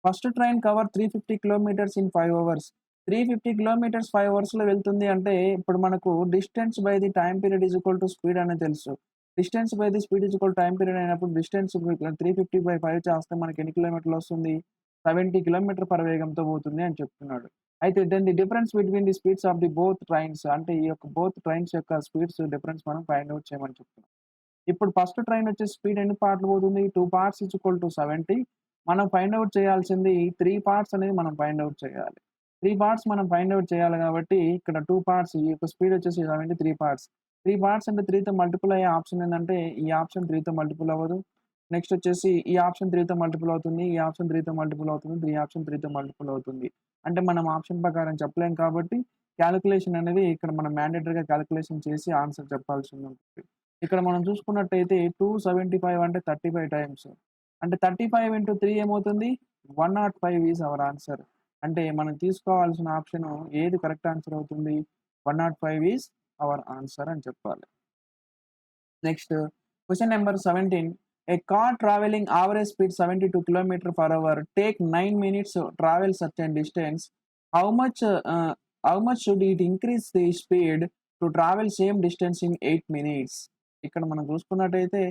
First train cover 350 kilometres in 5 hours. 350 kilometres 5 అవర్స్‌లో వెళ్తుంది అంటే ఇప్పుడు మనకు distance by the time period is equal to speed అనేది తెలుసు. Distance by the speed is equal time period అయినప్పుడు డిస్టెన్స్ 350/5 చేస్తే మనకి ఎన్ని కిలోమీటర్లు వస్తుంది? 70 కిలోమీటర్ పర్ వేగంతో పోతుంది అని చెప్తున్నాడు. అయితే then the difference between the speeds of the both trains అంటే ఈ యొక్క బోత్ ట్రైన్స్ యొక్క స్పీడ్స్ డిఫరెన్స్ మనం ఫైండ్ ఔట్ చేయమని చెప్తున్నాం. ఇప్పుడు ఫస్ట్ ట్రైన్ వచ్చేసి స్పీడ్ ఎన్ని పార్ట్‌లు పోతుంది? 2 పార్ట్స్ ఈజ్ ఈక్వల్ టు 70. మనం ఫైండ్ ఔట్ చేయాల్సింది 3 పార్ట్స్ అనేది మనం ఫైండ్ ఔట్ చేయాలి. 3 పార్ట్స్ మనం ఫైండ్ ఔట్ చేయాలి కాబట్టి ఇక్కడ 2 పార్ట్స్ ఈ యొక్క స్పీడ్ వచ్చేసి 70 3 పార్ట్స్. 3 పార్ట్స్ అంటే 3తో మల్టిపుల్ అయ్యే ఆప్షన్ ఏందంటే ఈ ఆప్షన్ 3తో మల్టిపుల్ అవ్వదు. నెక్స్ట్ వచ్చేసి ఈ ఆప్షన్ 3తో మల్టిపుల్ అవుతుంది. ఈ ఆప్షన్ 3తో మల్టిపుల్ అవుతుంది. ఈ ఆప్షన్ 3తో మల్టిపుల్ అవుతుంది. అంటే మనం ఆప్షన్ ప్రకారం చెప్పలేం కాబట్టి కాలిక్యులేషన్ అనేది ఇక్కడ మనం మ్యాండేటరీగా కాలిక్యులేషన్ చేసి ఆన్సర్ చెప్పాల్సింది ఉంటుంది. ఇక్కడ మనం చూసుకున్నట్టయితే 275 అంటే 35 టైమ్స్. అంటే 35 ఇంటూ 3 ఏమవుతుంది? 105 ఈస్ అవర్ ఆన్సర్. అంటే మనం తీసుకోవాల్సిన ఆప్షన్ ఏది కరెక్ట్ ఆన్సర్ అవుతుంది? 105 ఈస్ అవర్ ఆన్సర్ అని చెప్పాలి. Next question number 17. A car traveling average speed 72 kilometer per hour take 9 minutes travel certain distance. How much how much should it increase the speed to travel same distance in 8 minutes. ఇక్కడ మనం చూసుకున్నట్టయితే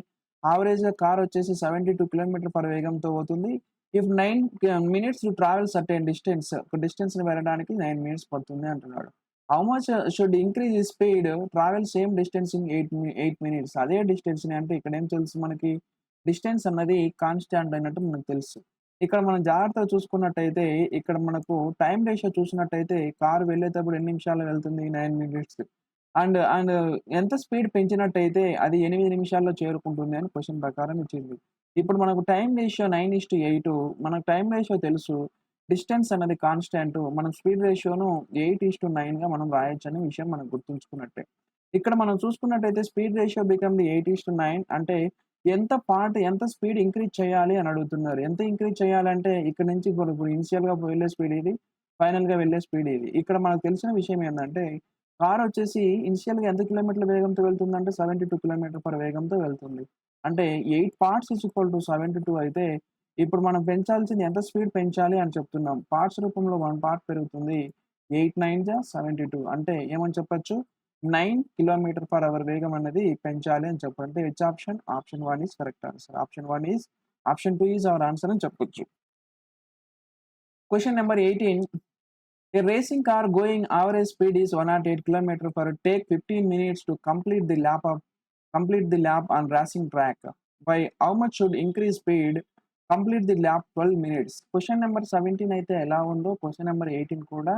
యావరేజ్‌గా car వచ్చేసి 72 kilometer per వేగంతో పోతుంది. If 9 minutes to travel certain distance ఒక డిస్టెన్స్‌ని వెళ్ళడానికి 9 minutes పడుతుంది అంటున్నాడు. How much should increase the speed travel same distance in 8 minutes. అదే డిస్టెన్స్‌ని అంటే ఇక్కడ ఏం తెలుసు మనకి? డిస్టెన్స్ అన్నది కాన్‌స్టాంట్ అయినట్టు మనకు తెలుసు. ఇక్కడ మనం జాగ్రత్తగా చూసుకున్నట్టయితే ఇక్కడ మనకు టైమ్ రేషియో చూసినట్టయితే కార్ వెళ్ళేటప్పుడు ఎన్ని నిమిషాల్లో వెళ్తుంది? 9 మినిట్స్. అండ్ ఎంత స్పీడ్ పెంచినట్టయితే అది 8 నిమిషాల్లో చేరుకుంటుంది అని క్వెషన్ ప్రకారం ఇచ్చింది. ఇప్పుడు మనకు టైమ్ రేషియో 9:8 మనకు టైమ్ రేషియో తెలుసు. డిస్టెన్స్ అన్నది కాన్‌స్టాంట్. మనం స్పీడ్ రేషియోను 8:9గా మనం రాయొచ్చనే విషయం మనం గుర్తుంచుకున్నట్టే. ఇక్కడ మనం చూసుకున్నట్టయితే స్పీడ్ రేషియో బికమ్ ది 8:9 అంటే ఎంత స్పీడ్ ఇంక్రీజ్ చేయాలి అని అడుగుతున్నారు. ఎంత ఇంక్రీజ్ చేయాలంటే ఇక్కడ నుంచి ఇప్పుడు ఇనిషియల్‌గా వెళ్ళే స్పీడ్ ఇది. ఫైనల్‌గా వెళ్ళే స్పీడ్ ఇది. ఇక్కడ మనకు తెలిసిన విషయం ఏందంటే కార్ వచ్చేసి ఇనిషియల్‌గా ఎంత కిలోమీటర్ల వేగంతో వెళ్తుందంటే 72 కిలోమీటర్ పర్ వేగంతో వెళ్తుంది. అంటే 8 పార్ట్స్ ఈజ్ ఈక్వల్ టు 72 అయితే ఇప్పుడు మనం పెంచాల్సింది ఎంత స్పీడ్ పెంచాలి అని చెప్తున్నాం. పార్ట్స్ రూపంలో 1 పార్ట్ పెరుగుతుంది. 8 9 జా 72 అంటే ఏమని చెప్పొచ్చు? 9 కిలోమీటర్ పర్ అవర్ వేగం అనేది పెంచాలి అని చెప్పాలి. అంటే which option? Option 1 is correct answer. Option 2 is our answer అని చెప్పొచ్చు. Question number 18. A racing car going average speed is 108 km per take 15 minutes to complete the lap on racing track. By how much should increase speed complete the lap 12 minutes? Question number 17 అయితే ఎలా ఉందో question number 18 కూడా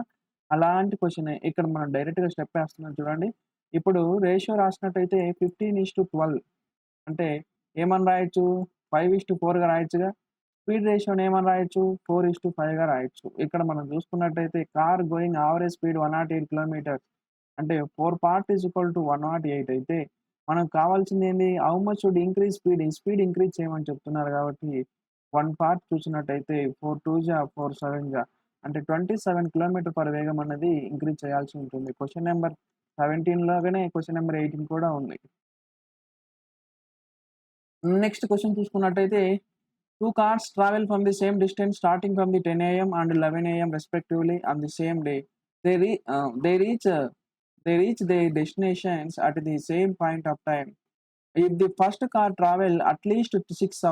అలాంటి క్వెషనే. ఇక్కడ మనం డైరెక్ట్‌గా step ఏస్తున్నాం చూడండి. ఇప్పుడు రేషియో రాసినట్టయితే 15:12 అంటే ఏమని రాయొచ్చు? 5:4గా రాయొచ్చుగా. స్పీడ్ రేషియోని ఏమని రాయొచ్చు? 4:5గా రాయొచ్చు. ఇక్కడ మనం చూసుకున్నట్టయితే car going average speed 108 kilometres అంటే 4 పార్ట్ ఈజ్ ఈక్వల్ టు 108 అయితే మనకు కావాల్సిందేంది? How much would increase speed? ఈ స్పీడ్ ఇంక్రీజ్ చేయమని చెప్తున్నారు కాబట్టి 1 పార్ట్ చూసినట్టయితే 4 2 జా 4 7 జా అంటే 27 కిలోమీటర్ పర్ వేగం అన్నది ఇంక్రీజ్ చేయాల్సి ఉంటుంది. క్వెషన్ నంబర్ 17 లాగానే క్వెషన్ నంబర్ 18 కూడా ఉంది. నెక్స్ట్ క్వెషన్ చూసుకున్నట్టయితే 2 cars travel from the same distance starting from the 10 a.m. and 11 a.m. respectively on the same day. They re they reach they reach their destinations at the same point of time. If the first car travel at least 6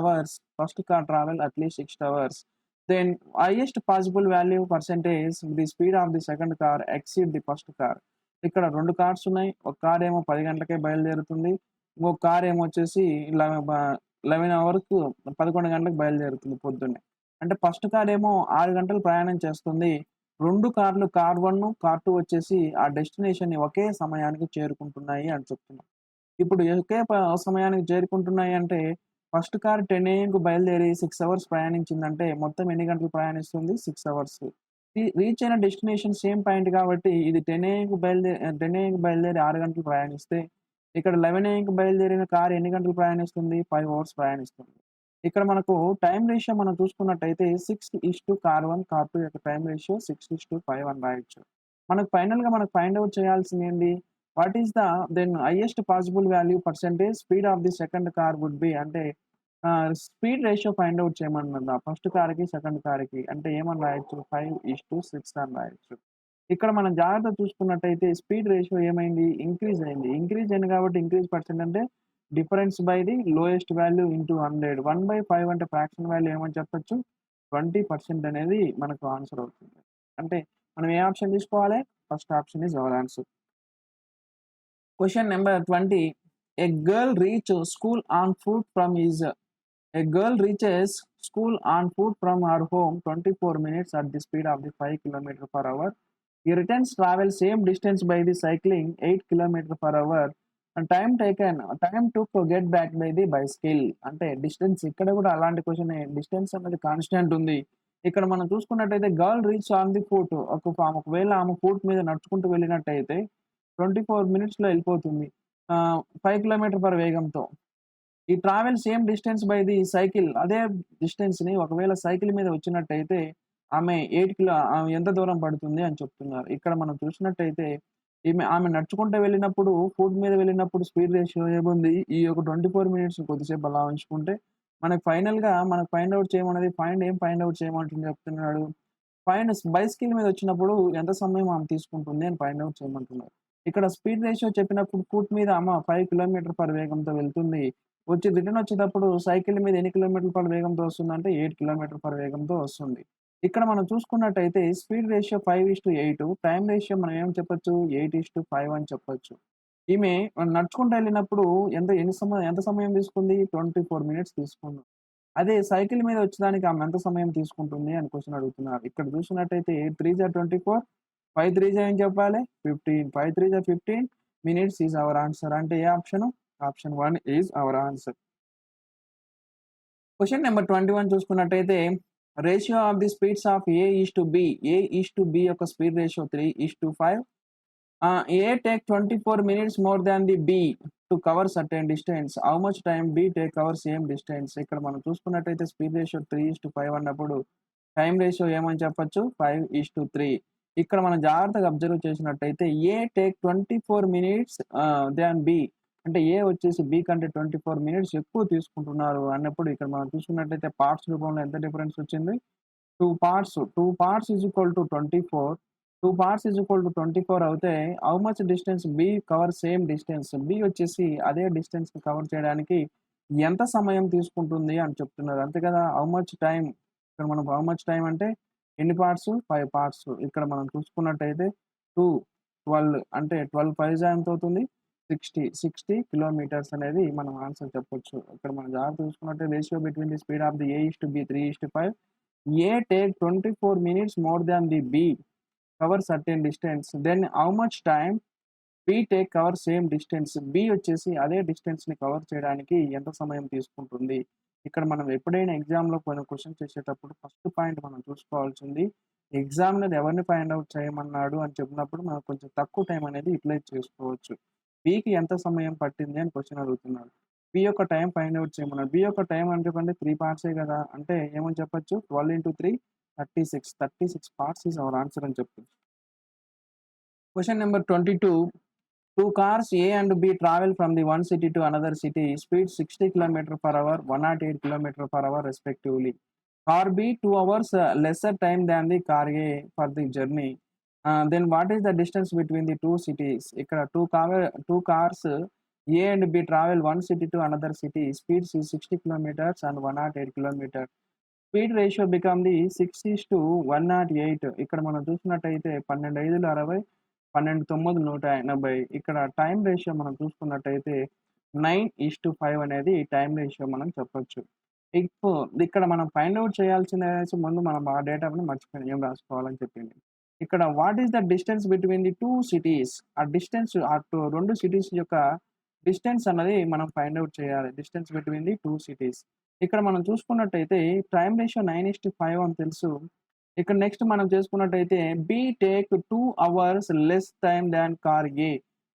hours, then highest possible value percentage the speed of the second car exceed the first car. ఇక్కడ 2 cars ఉన్నాయి. ఒక car ఏమో 10 గంటలకే బయలుదేరుతుంది. ఇంకొక car ఏమో వచ్చేసి 11 వరకు 11 గంటలకు బయలుదేరుతుంది పొద్దున్నే. అంటే ఫస్ట్ కార్ ఏమో 6 గంటలు ప్రయాణం చేస్తుంది. 2 కార్లు కార్ 1, కార్ 2 వచ్చేసి ఆ డెస్టినేషన్‌ని ఒకే సమయానికి చేరుకుంటున్నాయి అని చెప్తున్నాం. ఇప్పుడు ఒకే సమయానికి చేరుకుంటున్నాయి అంటే ఫస్ట్ కార్ 10 ఏఎంకి బయలుదేరి 6 అవర్స్ ప్రయాణించిందంటే మొత్తం ఎన్ని గంటలు ప్రయాణిస్తుంది? 6 అవర్స్. రీచ్ అయిన డెస్టినేషన్ సేమ్ పాయింట్ కాబట్టి ఇది 10 ఏఎంకి బయలుదేరి 6 గంటలు ప్రయాణిస్తే ఇక్కడ 11 ఏఎంకి బయలుదేరిన కార్ ఎన్ని గంటలు ప్రయాణిస్తుంది? 5 అవర్స్ ప్రయాణిస్తుంది. ఇక్కడ మనకు టైమ్ రేషియో మనం చూసుకున్నట్టయితే 6:1 కార్ 1, కార్ 2 యొక్క టైమ్ రేషియో 6:5 అని రాయొచ్చు. మనకు ఫైనల్‌గా ఫైండ్ ఔట్ చేయాల్సిందేంది? What is the then highest possible value percentage speed of the second car would be అంటే స్పీడ్ రేషియో ఫైండ్ ఔట్ చేయమన్నదా ఫస్ట్ కార్‌కి, సెకండ్ కార్‌కి. అంటే ఏమని రాయొచ్చు? 5:6 అని రాయొచ్చు. ఇక్కడ మనం జాగ్రత్తగా చూసుకున్నట్టయితే స్పీడ్ రేషియో ఏమైంది? ఇంక్రీజ్ అయింది. ఇంక్రీజ్ అయింది కాబట్టి ఇంక్రీజ్ పర్సెంట్ అంటే difference by the lowest value into 100. 1/5 అంటే ఫ్రాక్షన్ వాల్యూ ఏమని చెప్పొచ్చు? 20% అనేది మనకు ఆన్సర్ అవుతుంది. అంటే మనం ఏ ఆప్షన్ తీసుకోవాలి? First option is our answer. Question number 20. A girl reaches school on foot from his A girl reaches school on foot from her home 24 minutes at the speed of the 5 km per hour. He returns travel same distance by the cycling 8 km per hour. And time took to get back by the bicycle. అంటే distance ఇక్కడ కూడా అలాంటి question distance అనేది constant ఉంది. ఇక్కడ మనం చూసుకున్నట్టయితే girl reach on the foot ఒకవేళ ఆమె ఫుట్ మీద నడుచుకుంటూ వెళ్ళినట్టయితే 24 మినిట్స్‌లో వెళ్ళిపోతుంది. 5 కిలోమీటర్ పర్ వేగంతో. ఈ travel same distance by the cycle అదే డిస్టెన్స్‌ని ఒకవేళ సైకిల్ మీద వచ్చినట్టయితే ఆమె ఆమె ఎంత దూరం పడుతుంది అని చెప్తున్నారు. ఇక్కడ మనం చూసినట్టయితే ఆమె నడుచుకుంటూ వెళ్ళినప్పుడు ఫుట్ మీద వెళ్ళినప్పుడు స్పీడ్ రేషియో ఏముంది? ఈ యొక్క 24 మినిట్స్ కొద్దిసేపు అలా ఉంచుకుంటే మనకు ఫైనల్‌గా ఫైండ్ ఔట్ చేయమన్నది ఫైండ్ ఔట్ చేయమంటుంది చెప్తున్నాడు. బైసికిల్ మీద వచ్చినప్పుడు ఎంత సమయం ఆమె తీసుకుంటుంది అని ఫైండ్ ఔట్ చేయమంటున్నారు. ఇక్కడ స్పీడ్ రేషియో చెప్పినప్పుడు ఫుట్ మీద ఆమె 5 కిలోమీటర్ పర్ వేగంతో వెళ్తుంది. రిటర్న్ వచ్చేటప్పుడు సైకిల్ మీద ఎన్ని కిలోమీటర్ల పర్ వేగంతో వస్తుందంటే 8 కిలోమీటర్ పర్ వేగంతో వస్తుంది. ఇక్కడ మనం చూసుకున్నట్టయితే స్పీడ్ రేషియో 5:8 టైమ్ రేషియో మనం ఏం చెప్పొచ్చు? 8:5 అని చెప్పొచ్చు. ఈమె నడుచుకుంటూ వెళ్ళినప్పుడు ఎంత సమయం తీసుకుంది? 24 మినిట్స్ తీసుకుంది. అదే సైకిల్ మీద వచ్చేదానికి ఆమె ఎంత సమయం తీసుకుంటుంది అని క్వెషన్ అడుగుతున్నారు. ఇక్కడ చూసినట్టయితే 8 3 జా 24 5 3 జా ఏం చెప్పాలి? 15 5 3 జా 15 మినిట్స్ ఈస్ అవర్ ఆన్సర్. అంటే ఏ option? Option 1 is hour answer. Question number 21 చూసుకున్నట్టయితే ratio of the speeds of A:B యొక్క speed ratio 3:5. A take 24 minutes more than the B to cover certain distance. How much time B take cover same distance? ఇక్కడ మనం చూసుకున్నట్టయితే speed ratio 3:5 అన్నప్పుడు time ratio ఏమని చెప్పొచ్చు? 5:3. ఇక్కడ మనం జాగ్రత్తగా అబ్జర్వ్ చేసినట్టయితే A take 24 minutes than B అంటే A వచ్చేసి B కంటే 24 మినిట్స్ ఎక్కువ తీసుకుంటున్నారు అన్నప్పుడు ఇక్కడ మనం చూసుకున్నట్టయితే పార్ట్స్ రూపంలో ఎంత డిఫరెన్స్ వచ్చింది? 2 parts is equal to 24. 2 parts is equal to 24 అవుతే how much distance B cover same distance B వచ్చేసి అదే డిస్టెన్స్‌ని కవర్ చేయడానికి ఎంత సమయం తీసుకుంటుంది అని చెప్తున్నారు. అంతే కదా! హౌ మచ్ టైమ్ ఇక్కడ మనం హౌ మచ్ టైమ్ అంటే ఎన్ని పార్ట్స్? 5 పార్ట్స్. ఇక్కడ మనం చూసుకున్నట్టయితే 2 12 అంటే 12 5 ఎంత అవుతుంది? 60 కిలోమీటర్స్ అనేది మనం ఆన్సర్ చెప్పొచ్చు. ఇక్కడ మనం జాగ్రత్తగా చూసుకున్నట్టే ratio between the speed of the A:B 3:5. A take 24 minutes more than the B cover certain distance. Then how much time B take cover same distance? B వచ్చేసి అదే డిస్టెన్స్‌ని కవర్ చేయడానికి ఎంత సమయం తీసుకుంటుంది? ఇక్కడ మనం ఎప్పుడైనా ఎగ్జామ్‌లో కొన్ని క్వెషన్స్ చేసేటప్పుడు ఫస్ట్ పాయింట్ మనం చూసుకోవాల్సింది ఎగ్జామినర్ ఎవరిని ఫైండ్ ఔట్ చేయమన్నాడు అని చెప్పినప్పుడు మనం కొంచెం తక్కువ టైం అనేది యుటిలైజ్ చేసుకోవచ్చు. బికి ఎంత సమయం పట్టింది అని క్వెషన్ అడుగుతున్నాడు. బి యొక్క టైం ఫైండ్ ఔట్ చేయమన్నాడు. బి యొక్క టైం అంటే చెప్పండి 3 పార్ట్సే కదా! అంటే ఏమని చెప్పొచ్చు 12 3 36. 36 పార్ట్స్ ఈస్ అవర్ ఆన్సర్ అని చెప్పొచ్చు. Question number 22. Two cars A and B travel from the one city to another city, speed 60 km per hour, 108 km per hour respectively. Car B 2 hours lesser time than the car A for the journey. Then what is the distance between the two cities? ఇక్కడ two cars A and B travel one city to another city. Speed is 60 kilometers and 108 kilometers. Speed ratio become the 6:108. ఇక్కడ మనం చూసినట్టయితే 12 5 60, 12 9 180. ఇక్కడ time ratio మనం చూసుకున్నట్టయితే 9:5 అనేది time ratio మనం చెప్పొచ్చు. ఇప్పుడు ఇక్కడ మనం ఫైండ్ ఔట్ చేయాల్సినది ముందు మనం ఆ డేటాని మర్చిపోయాం ఏం రాసుకోవాలని చెప్పింది. ఇక్కడ what is the distance between the 2 cities? ఆ డిస్టెన్స్ 2 సిటీస్ యొక్క డిస్టెన్స్ అన్నది మనం ఫైండ్ ఔట్ చేయాలి. Distance between the 2 cities. ఇక్కడ మనం చూసుకున్నట్టయితే టైమ్ రేషియో 9:5 అని తెలుసు. ఇక్కడ నెక్స్ట్ మనం చేసుకున్నట్టయితే B take 2 hours less time than car A.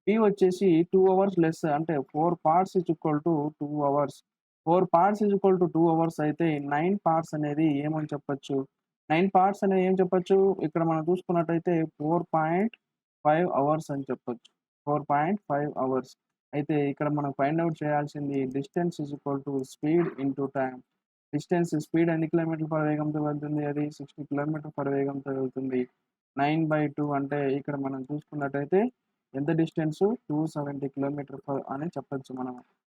B వచ్చేసి 2 అవర్స్ లెస్ అంటే 4 parts is equal to 2 hours. 4 parts is equal to 2 hours అయితే 9 పార్ట్స్ అనేది ఏమని చెప్పొచ్చు? 9 పార్ట్స్ అనేది ఏం చెప్పొచ్చు? ఇక్కడ మనం చూసుకున్నట్టయితే 4.5 అవర్స్ అని చెప్పొచ్చు. 4.5 అవర్స్. అయితే ఇక్కడ మనం ఫైండ్ ఔట్ చేయాల్సింది distance is equal to speed into time. Distance speed ఎన్ని కిలోమీటర్ల పర్ వేగంతో వెళ్తుంది? అది 60 కిలోమీటర్ పర్ వేగంతో వెళ్తుంది. 9/2 అంటే ఇక్కడ మనం చూసుకున్నట్టయితే ఎంత డిస్టెన్సు? 270 కిలోమీటర్ అని చెప్పొచ్చు మనం.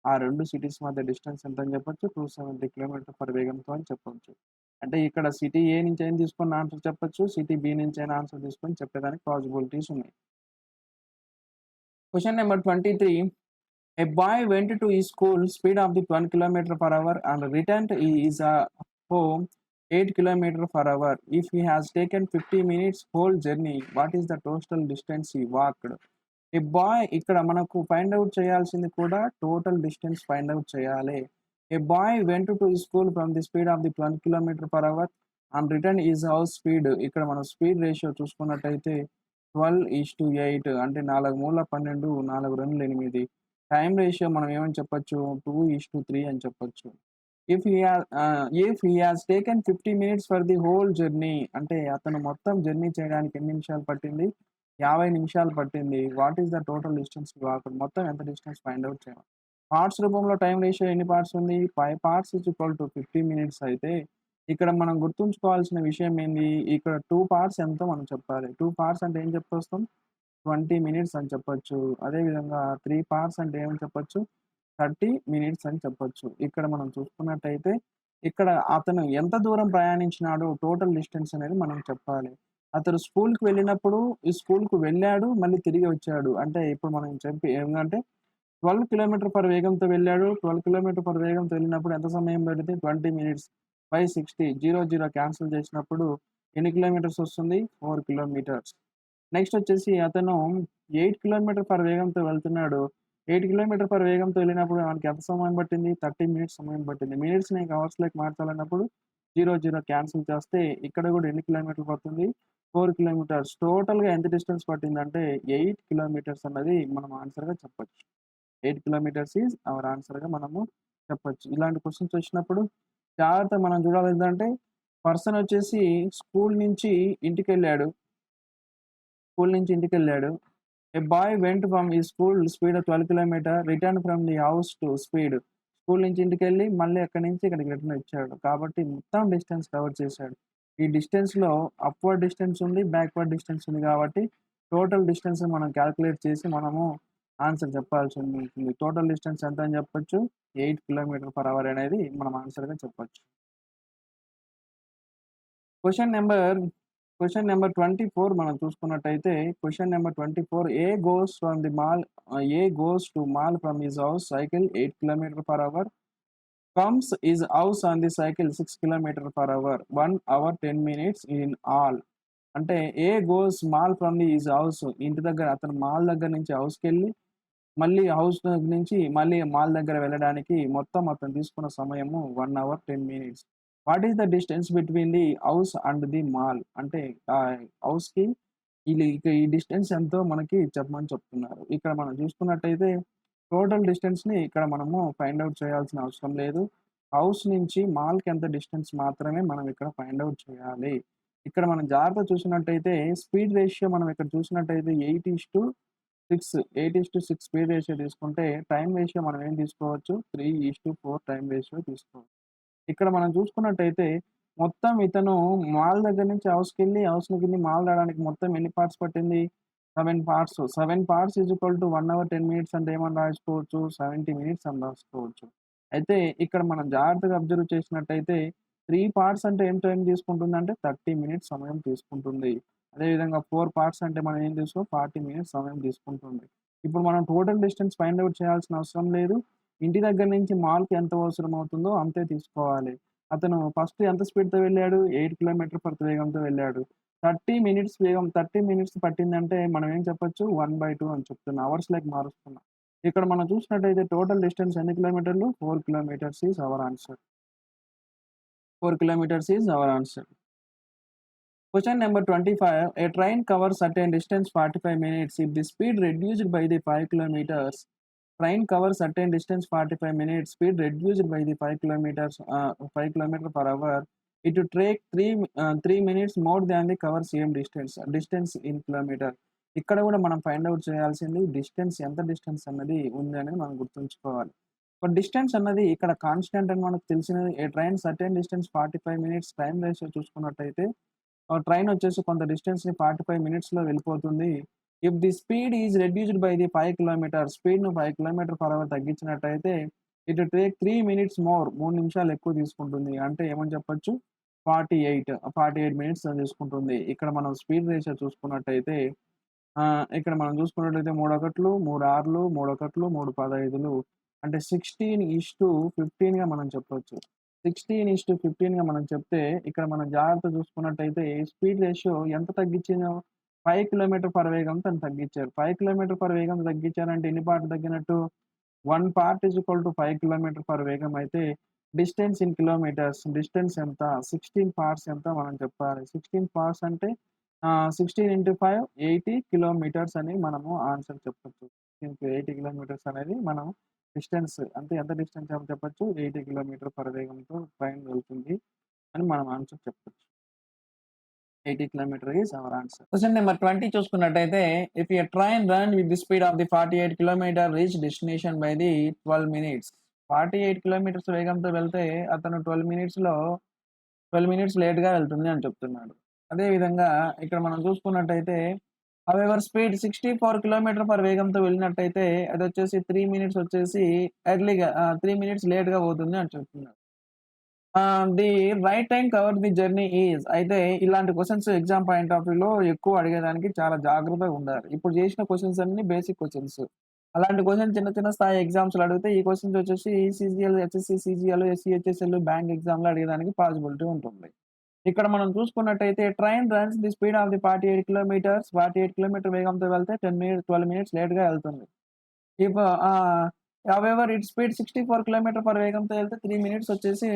ఆ 2 సిటీస్ మధ్య డిస్టెన్స్ ఎంత అని చెప్పొచ్చు? 270 కిలోమీటర్ పర్ వేగంతో అని చెప్పొచ్చు. అంటే ఇక్కడ సిటీ ఏ నుంచి అయినా తీసుకొని ఆన్సర్ చెప్పొచ్చు. సిటీ బి నుంచి అయినా ఆన్సర్ తీసుకొని చెప్పేదానికి పాసిబిలిటీస్ ఉన్నాయి. Question number 23. A boy went to his school speed of the 12 km per hour and returned his home 8 km per hour. If he has taken 50 minutes whole journey, what is the total distance he walked? A boy ఇక్కడ మనకు find out చేయాల్సింది కూడా total distance find out చేయాలి. A boy went to his school from the speed of the 12 km per hour and returned his house speed. ఇక్కడ మనం speed ratio చూసుకున్నట్టయితే 12:8 అంటే 4 మూల 12, 4 2 8. టైమ్ రేషియో మనం ఏమని చెప్పొచ్చు? 2:3 అని చెప్పొచ్చు. If he has taken 50 minutes for the whole journey అంటే అతను మొత్తం జర్నీ చేయడానికి ఎన్ని నిమిషాలు పట్టింది? 50 నిమిషాలు పట్టింది. What is the total distance walked? మొత్తం ఎంత డిస్టెన్స్ ఫైండ్ ఔట్ చేయాలి. పార్ట్స్ రూపంలో టైమ్ రేషియో ఎన్ని పార్ట్స్ ఉంది? 5 parts is equal to 50 minutes అయితే ఇక్కడ మనం గుర్తుంచుకోవాల్సిన విషయం ఏంది? ఇక్కడ 2 పార్ట్స్ ఎంతో మనం చెప్పాలి. 2 పార్ట్స్ అంటే ఏం చెప్పొస్తాం? 20 మినిట్స్ అని చెప్పొచ్చు. అదేవిధంగా 3 పార్ట్స్ అంటే ఏమని చెప్పొచ్చు? 30 మినిట్స్ అని చెప్పొచ్చు. ఇక్కడ మనం చూసుకున్నట్టయితే ఇక్కడ అతను ఎంత దూరం ప్రయాణించినాడో టోటల్ డిస్టెన్స్ అనేది మనం చెప్పాలి. అతను స్కూల్‌కి వెళ్ళినప్పుడు ఈ స్కూల్‌కి వెళ్ళాడు, మళ్ళీ తిరిగి వచ్చాడు. అంటే ఇప్పుడు మనం చెప్పి ఏందంటే 12 కిలోమీటర్ పర్ వేగంతో వెళ్ళాడు. 12 కిలోమీటర్ పర్ వేగంతో వెళ్ళినప్పుడు ఎంత సమయం పడిద్ది? 20 మినిట్స్. 60 0 క్యాన్సిల్ చేసినప్పుడు ఎన్ని కిలోమీటర్స్ వస్తుంది? 4 కిలోమీటర్స్. నెక్స్ట్ వచ్చేసి అతను 8 కిలోమీటర్ పర్ వేగంతో వెళ్తున్నాడు. 8 కిలోమీటర్ పర్ వేగంతో వెళ్ళినప్పుడు మనకి ఎంత సమయం పట్టింది? 30 మినిట్స్ సమయం పట్టింది. మినిట్స్‌ని అవర్స్‌లోకి మార్చాలన్నప్పుడు 0 క్యాన్సిల్ చేస్తే ఇక్కడ కూడా ఎన్ని కిలోమీటర్లు పడుతుంది? 4 కిలోమీటర్స్. టోటల్‌గా ఎంత డిస్టెన్స్ పట్టిందంటే 8 కిలోమీటర్స్ అన్నది మనం ఆన్సర్‌గా చెప్పొచ్చు. 8 కిలోమీటర్స్ ఈస్ అవర్ ఆన్సర్‌గా మనము చెప్పొచ్చు. ఇలాంటి క్వెషన్స్ వచ్చినప్పుడు జాగ్రత్తగా మనం చూడాలి. పర్సన్ వచ్చేసి స్కూల్ నుంచి ఇంటికెళ్ళాడు. ఏ బాయ్ వెంట్ ఫ్రమ్ ఈ school speed 12 kilometer return from the house to speed. School నుంచి ఇంటికెళ్ళి మళ్ళీ అక్కడి నుంచి ఇక్కడికి రిటర్న్ వచ్చాడు. కాబట్టి మొత్తం డిస్టెన్స్ కవర్ చేశాడు. ఈ డిస్టెన్స్‌లో అప్‌వర్డ్ డిస్టెన్స్ ఉంది, బ్యాక్‌వర్డ్ డిస్టెన్స్ ఉంది కాబట్టి టోటల్ డిస్టెన్స్ మనం కాలిక్యులేట్ చేసి మనము ఆన్సర్ చెప్పాల్సి ఉంటుంది. టోటల్ డిస్టెన్స్ ఎంత అని చెప్పొచ్చు? 8 కిలోమీటర్ పర్ అవర్ అనేది మనం ఆన్సర్‌గా చెప్పొచ్చు. క్వెషన్ నంబర్ 24 మనం చూసుకున్నట్టయితే question number 24 A goes to mall from his house cycle 8 kilometre per hour comes his house on the cycle 6 kilometre per hour 1 hour 10 minutes in all. అంటే A goes mall from his house ఇంటి దగ్గర అతను mall దగ్గర నుంచి హౌస్‌కెళ్ళి మళ్ళీ house నుంచి మళ్ళీ mall దగ్గర వెళ్ళడానికి మొత్తం అతను తీసుకున్న సమయము 1 hour 10 minutes. What is the distance between the house and the mall? అంటే హౌస్‌కి ఈ డిస్టెన్స్ ఎంతో మనకి చెప్పమని చెప్తున్నారు. ఇక్కడ మనం చూసుకున్నట్టయితే టోటల్ డిస్టెన్స్‌ని ఇక్కడ మనము ఫైండ్ ఔట్ చేయాల్సిన అవసరం లేదు. హౌస్ నుంచి మాల్‌కి ఎంత డిస్టెన్స్ మాత్రమే మనం ఇక్కడ ఫైండ్ ఔట్ చేయాలి. ఇక్కడ మనం జాగ్రత్తగా చూసినట్టయితే స్పీడ్ రేషియో మనం ఇక్కడ చూసినట్టయితే 8:6 స్పీడ్ రేషియో తీసుకుంటే టైమ్ రేషియో మనం ఏం తీసుకోవచ్చు 3:4 టైమ్ రేషియో తీసుకోవచ్చు. ఇక్కడ మనం చూసుకున్నట్టయితే మొత్తం ఇతను మాల్ దగ్గర నుంచి హౌస్‌కెళ్ళి, హౌస్ నుండి మాల్ రావడానికి మొత్తం ఎన్ని పార్ట్స్ పట్టింది? 7 parts. 7 parts is equal to 1 hour 10 minutes అంటే ఏమని రాసుకోవచ్చు? 70 మినిట్స్ అని రాసుకోవచ్చు. అయితే ఇక్కడ మనం జాగ్రత్తగా అబ్జర్వ్ చేసినట్టయితే 3 పార్ట్స్ అంటే ఏం టైం తీసుకుంటుందంటే 30 మినిట్స్ సమయం తీసుకుంటుంది. అదేవిధంగా 4 పార్ట్స్ అంటే మనం ఏం తీసుకో 40 మినిట్స్ సమయం తీసుకుంటుంది. ఇప్పుడు మనం టోటల్ డిస్టెన్స్ ఫైండ్ ఔట్ చేయాల్సిన అవసరం లేదు. ఇంటి దగ్గర నుంచి మాల్‌కి ఎంత అవసరమవుతుందో అంతే తీసుకోవాలి. అతను ఫస్ట్ ఎంత స్పీడ్‌తో వెళ్ళాడు? 8 కిలోమీటర్ పర్ వేగంతో వెళ్ళాడు. 30 మినిట్స్ పట్టిందంటే మనం ఏం చెప్పొచ్చు? 1/2 అని చెప్తున్నా. అవర్స్‌లోకి మారుస్తున్నా. ఇక్కడ మనం చూసినట్టయితే టోటల్ డిస్టెన్స్ ఎన్ని కిలోమీటర్లు? 4 kilometres is our answer. 4 kilometers is our answer. Question number 25. A train covers certain distance 45 minutes. If the speed reduced by the 5 kilometers, train covers certain distance 45 minutes. Speed reduced by the 5 kilometer per hour. It would take 3 minutes more than the cover same distance. Distance in kilometer. ఇక్కడ కూడా మనం find out చేయాల్సింది distance ఎంత distance అన్నది ఉంది అనేది మనం గుర్తుంచుకోవాలి. డిస్టెన్స్ అన్నది ఇక్కడ కాన్స్టెంట్ అని మనకు తెలిసినది. A train certain distance 45 minutes time ratio చూసుకున్నట్టయితే ట్రైన్ వచ్చేసి కొంత డిస్టెన్స్‌ని 45 మినిట్స్‌లో వెళ్ళిపోతుంది. If the speed is reduced by the 5 kilometres స్పీడ్‌ను 5 కిలోమీటర్ పర్ అవర్ తగ్గించినట్టయితే it will take 3 minutes more 3 నిమిషాలు ఎక్కువ తీసుకుంటుంది. అంటే ఏమని చెప్పొచ్చు 48 మినిట్స్ తీసుకుంటుంది. ఇక్కడ మనం స్పీడ్ రేషియో చూసుకున్నట్టయితే ఇక్కడ మనం చూసుకున్నట్టయితే 3 ఒకట్లు, 3 ఆరులు, 3 ఒకట్లు, 3 15లు అంటే 16:15గా మనం చెప్పొచ్చు. 16:15గా మనం చెప్తే ఇక్కడ మనం జాగ్రత్తగా చూసుకున్నట్టయితే స్పీడ్ రేషియో ఎంత తగ్గించిందో 5 కిలోమీటర్ పర్ వేగంతో తగ్గించారు. 5 కిలోమీటర్ పర్ వేగం తగ్గించారంటే ఎన్ని పార్ట్ తగ్గినట్టు? 1 part is equal to 5 kilometre per వేగం అయితే డిస్టెన్స్ ఇన్ కిలోమీటర్స్ డిస్టెన్స్ ఎంత? 16 పార్ట్స్ ఎంత మనం చెప్పాలి. 16 పార్ట్స్ అంటే 16 ఇంటూ 5 80 కిలోమీటర్స్ అని మనము ఆన్సర్ చెప్పొచ్చు. 80 కిలోమీటర్స్ అనేది మనం డిస్టెన్స్ అంటే ఎంత డిస్టెన్స్ అని చెప్పొచ్చు 80 కిలోమీటర్ పర్ వేగంతో ట్రైన్ వెళ్తుంది అని మనం ఆన్సర్ చెప్పొచ్చు. 80 kilometer is hour answer. Question number 20 చూసుకున్నట్టయితే if a train run with the speed of the 48 kilometer reach destination by the 12 minutes. 48 kilometers వేగంతో వెళ్తే అతను 12 మినిట్స్ లేట్‌గా వెళ్తుంది అని చెప్తున్నాడు. అదే విధంగా ఇక్కడ మనం చూసుకున్నట్టయితే హౌఎవర్ స్పీడ్ 64 కిలోమీటర్ పర్ వేగంతో వెళ్ళినట్టయితే అదొచ్చేసి 3 మినిట్స్ వచ్చేసి 3 మినిట్స్ లేట్‌గా పోతుంది అని చెప్తున్నారు. The right time cover the journey is అయితే ఇలాంటి క్వెషన్స్ ఎగ్జామ్ పాయింట్ ఆఫ్ వ్యూలో ఎక్కువ అడిగేదానికి చాలా జాగ్రత్తగా ఉండాలి. ఇప్పుడు చేసిన క్వెషన్స్ అన్నీ బేసిక్ క్వెషన్స్. అలాంటి క్వెషన్ చిన్న చిన్న స్థాయి ఎగ్జామ్స్‌లో అడిగితే ఈ క్వెషన్స్ వచ్చేసి CGL, HSC, CGL, SCHSL bank ఎగ్జామ్‌లో అడిగేదానికి పాసిబిలిటీ ఉంటుంది. ఇక్కడ మనం చూసుకున్నట్టయితే train runs the speed of the 48 kilometer వేగంతో వెళ్తే 12 మినిట్స్ లేట్‌గా వెళ్తుంది. If however it speed 64 kilometer per వేగంతో వెళ్తే 3 మినిట్స్ వచ్చేసి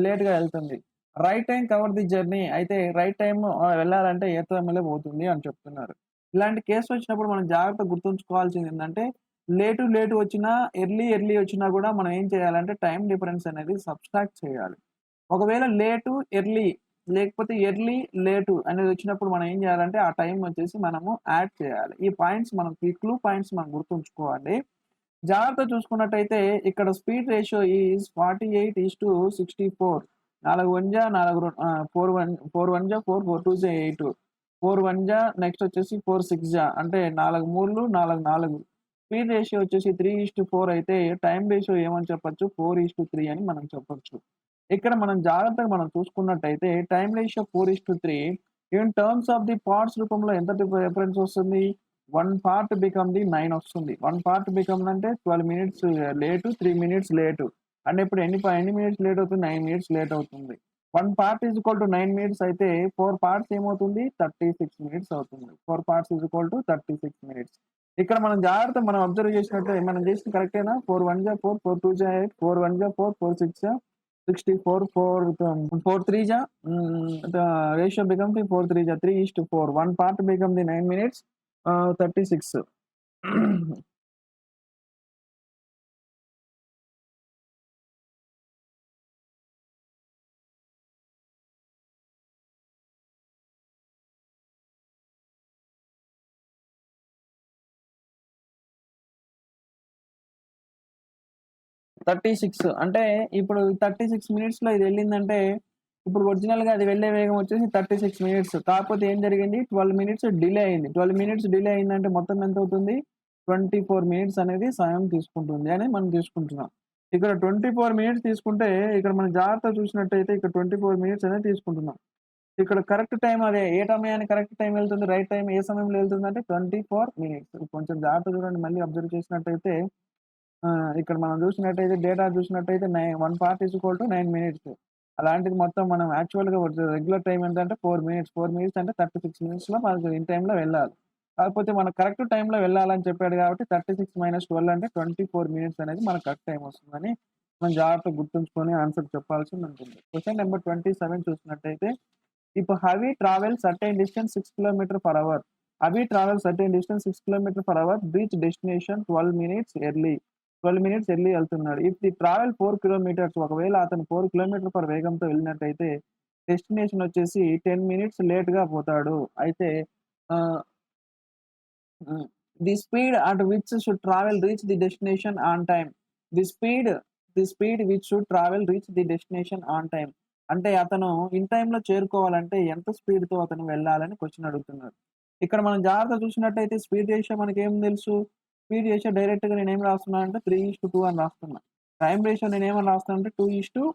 లేట్‌గా వెళ్తుంది. Right time cover the journey అయితే రైట్ టైమ్ వెళ్ళాలంటే ఏ టైమ్‌లో పోతుంది అని చెప్తున్నారు. ఇలాంటి కేస్ వచ్చినప్పుడు మనం జాగ్రత్తగా గుర్తుంచుకోవాల్సింది ఏందంటే లేట్ వచ్చినా, ఎర్లీ వచ్చినా కూడా మనం ఏం చేయాలంటే టైమ్ డిఫరెన్స్ అనేది సబ్‌స్ట్రాక్ట్ చేయాలి. ఒకవేళ ఎర్లీ లేకపోతే లేటు అనేది వచ్చినప్పుడు మనం ఏం చేయాలంటే ఆ టైం వచ్చేసి మనము యాడ్ చేయాలి. ఈ క్లూ పాయింట్స్ మనం గుర్తుంచుకోవాలి. జాగ్రత్తగా చూసుకున్నట్టయితే ఇక్కడ స్పీడ్ రేషియో ఈజ్ 48:64 4 1 జా 4 1 జా 4 4 2 జా 8 4 1 జా నెక్స్ట్ వచ్చేసి 4 6 జా అంటే 4 3లు 4 4 స్పీడ్ రేషియో వచ్చేసి 3:4 అయితే టైమ్ రేషియో ఏమని చెప్పొచ్చు 4:3 అని మనం చెప్పొచ్చు. ఇక్కడ మనం జాగ్రత్తగా మనం చూసుకున్నట్టయితే time ratio 4:3 in terms of the parts రూపంలో ఎంత డిఫరెన్స్ వస్తుంది? 1 పార్ట్ బికమ్ ది 9 వస్తుంది. 1 పార్ట్ బికమ్ అంటే 12 మినిట్స్ లేటు, 3 మినిట్స్ లేటు. అంటే ఇప్పుడు ఎన్ని మినిట్స్ లేట్ అవుతుంది? 9 మినిట్స్ లేట్ అవుతుంది. 1 part is equal to 9 minutes అయితే 4 పార్ట్స్ ఏమవుతుంది? 36 మినిట్స్ అవుతుంది. 4 parts is equal to 36 minutes. ఇక్కడ మనం జాగ్రత్త మనం అబ్జర్వ్ చేసినట్టే మనం చేసింది కరెక్టేనా? 4 1 జా 4, 4 2 జా 8, 4 1 జా 4, 4 6 జా 64, 4 3 జా the ratio becomes the 4 3 జా 3:4. One part become the 9 minutes, 36. 36 అంటే ఇప్పుడు 36 మినిట్స్‌లో ఇది వెళ్ళిందంటే, ఇప్పుడు ఒరిజినల్‌గా అది వెళ్ళే వేగం వచ్చేసి 36 మినిట్స్. కాకపోతే ఏం జరిగింది 12 మినిట్స్ డిలే అయింది. 12 మినిట్స్ డిలే అయిందంటే మొత్తం ఎంతవుతుంది? 24 మినిట్స్ అనేది సమయం తీసుకుంటుంది అని మనం తీసుకుంటున్నాం. ఇక్కడ 24 మినిట్స్ తీసుకుంటే, ఇక్కడ మనం జాగ్రత్తగా చూసినట్టయితే ఇక్కడ 24 మినిట్స్ అనేది తీసుకుంటున్నాం. ఇక్కడ కరెక్ట్ టైమ్ అదే ఏ సమయానికి కరెక్ట్ టైమ్ వెళ్తుంది? రైట్ టైమ్ ఏ సమయంలో వెళ్తుందంటే 24 మినిట్స్. కొంచెం జాగ్రత్తగా చూడండి మళ్ళీ అబ్జర్వ్ చేసినట్టయితే ఇక్కడ మనం చూసినట్టయితే డేటా చూసినట్టయితే 1 part is equal to 9 minutes. అలాంటిది మొత్తం మనం యాక్చువల్‌గా రెగ్యులర్ టైమ్ ఎంతంటే 4 మినిట్స్. 4 మినిట్స్ అంటే 36 మినిట్స్‌లో మనకు ఇన్ టైమ్‌లో వెళ్ళాలి. కాకపోతే మనకు కరెక్ట్ టైమ్‌లో వెళ్ళాలని చెప్పాడు కాబట్టి 36 - 12 అంటే 24 మినిట్స్ అనేది మనకు కరెక్ట్ టైమ్ వస్తుందని మనం జాగ్రత్తగా గుర్తుంచుకొని ఆన్సర్ చెప్పాల్సింది ఉంటుంది. క్వెషన్ నంబర్ 27 చూసినట్టయితే if Avi travels certain distance 6 km per hour, Avi travels certain distance 6 km per hour, reach destination 12 minutes early. 12 minutes early వెళ్తున్నాడు. ఇఫ్ ది ట్రావెల్ 4 కిలోమీటర్స్ ఒకవేళ అతను 4 కిలోమీటర్ పర్ వేగంతో వెళ్ళినట్టయితే డెస్టినేషన్ వచ్చేసి 10 minutes లేట్‌గా పోతాడు. అయితే ఆహ్, హ్మ్. The speed at which should travel reach the destination on time. The speed the speed which should travel reach the destination on time. అంటే అతను ఇన్ టైమ్‌లో చేరుకోవాలంటే ఎంత స్పీడ్‌తో అతను వెళ్ళాలని క్వెషన్ అడుగుతున్నాడు. ఇక్కడ మనం జాగ్రత్తగా చూసినట్టయితే స్పీడ్ రేషియో మనకేం తెలుసు? స్పీడ్ రేషియో డైరెక్ట్‌గా నేనేం రాస్తున్నానంటే 3:2 అని రాస్తున్నా. టైమ్ రేషియో నేనేమని రాస్తానంటే 2:3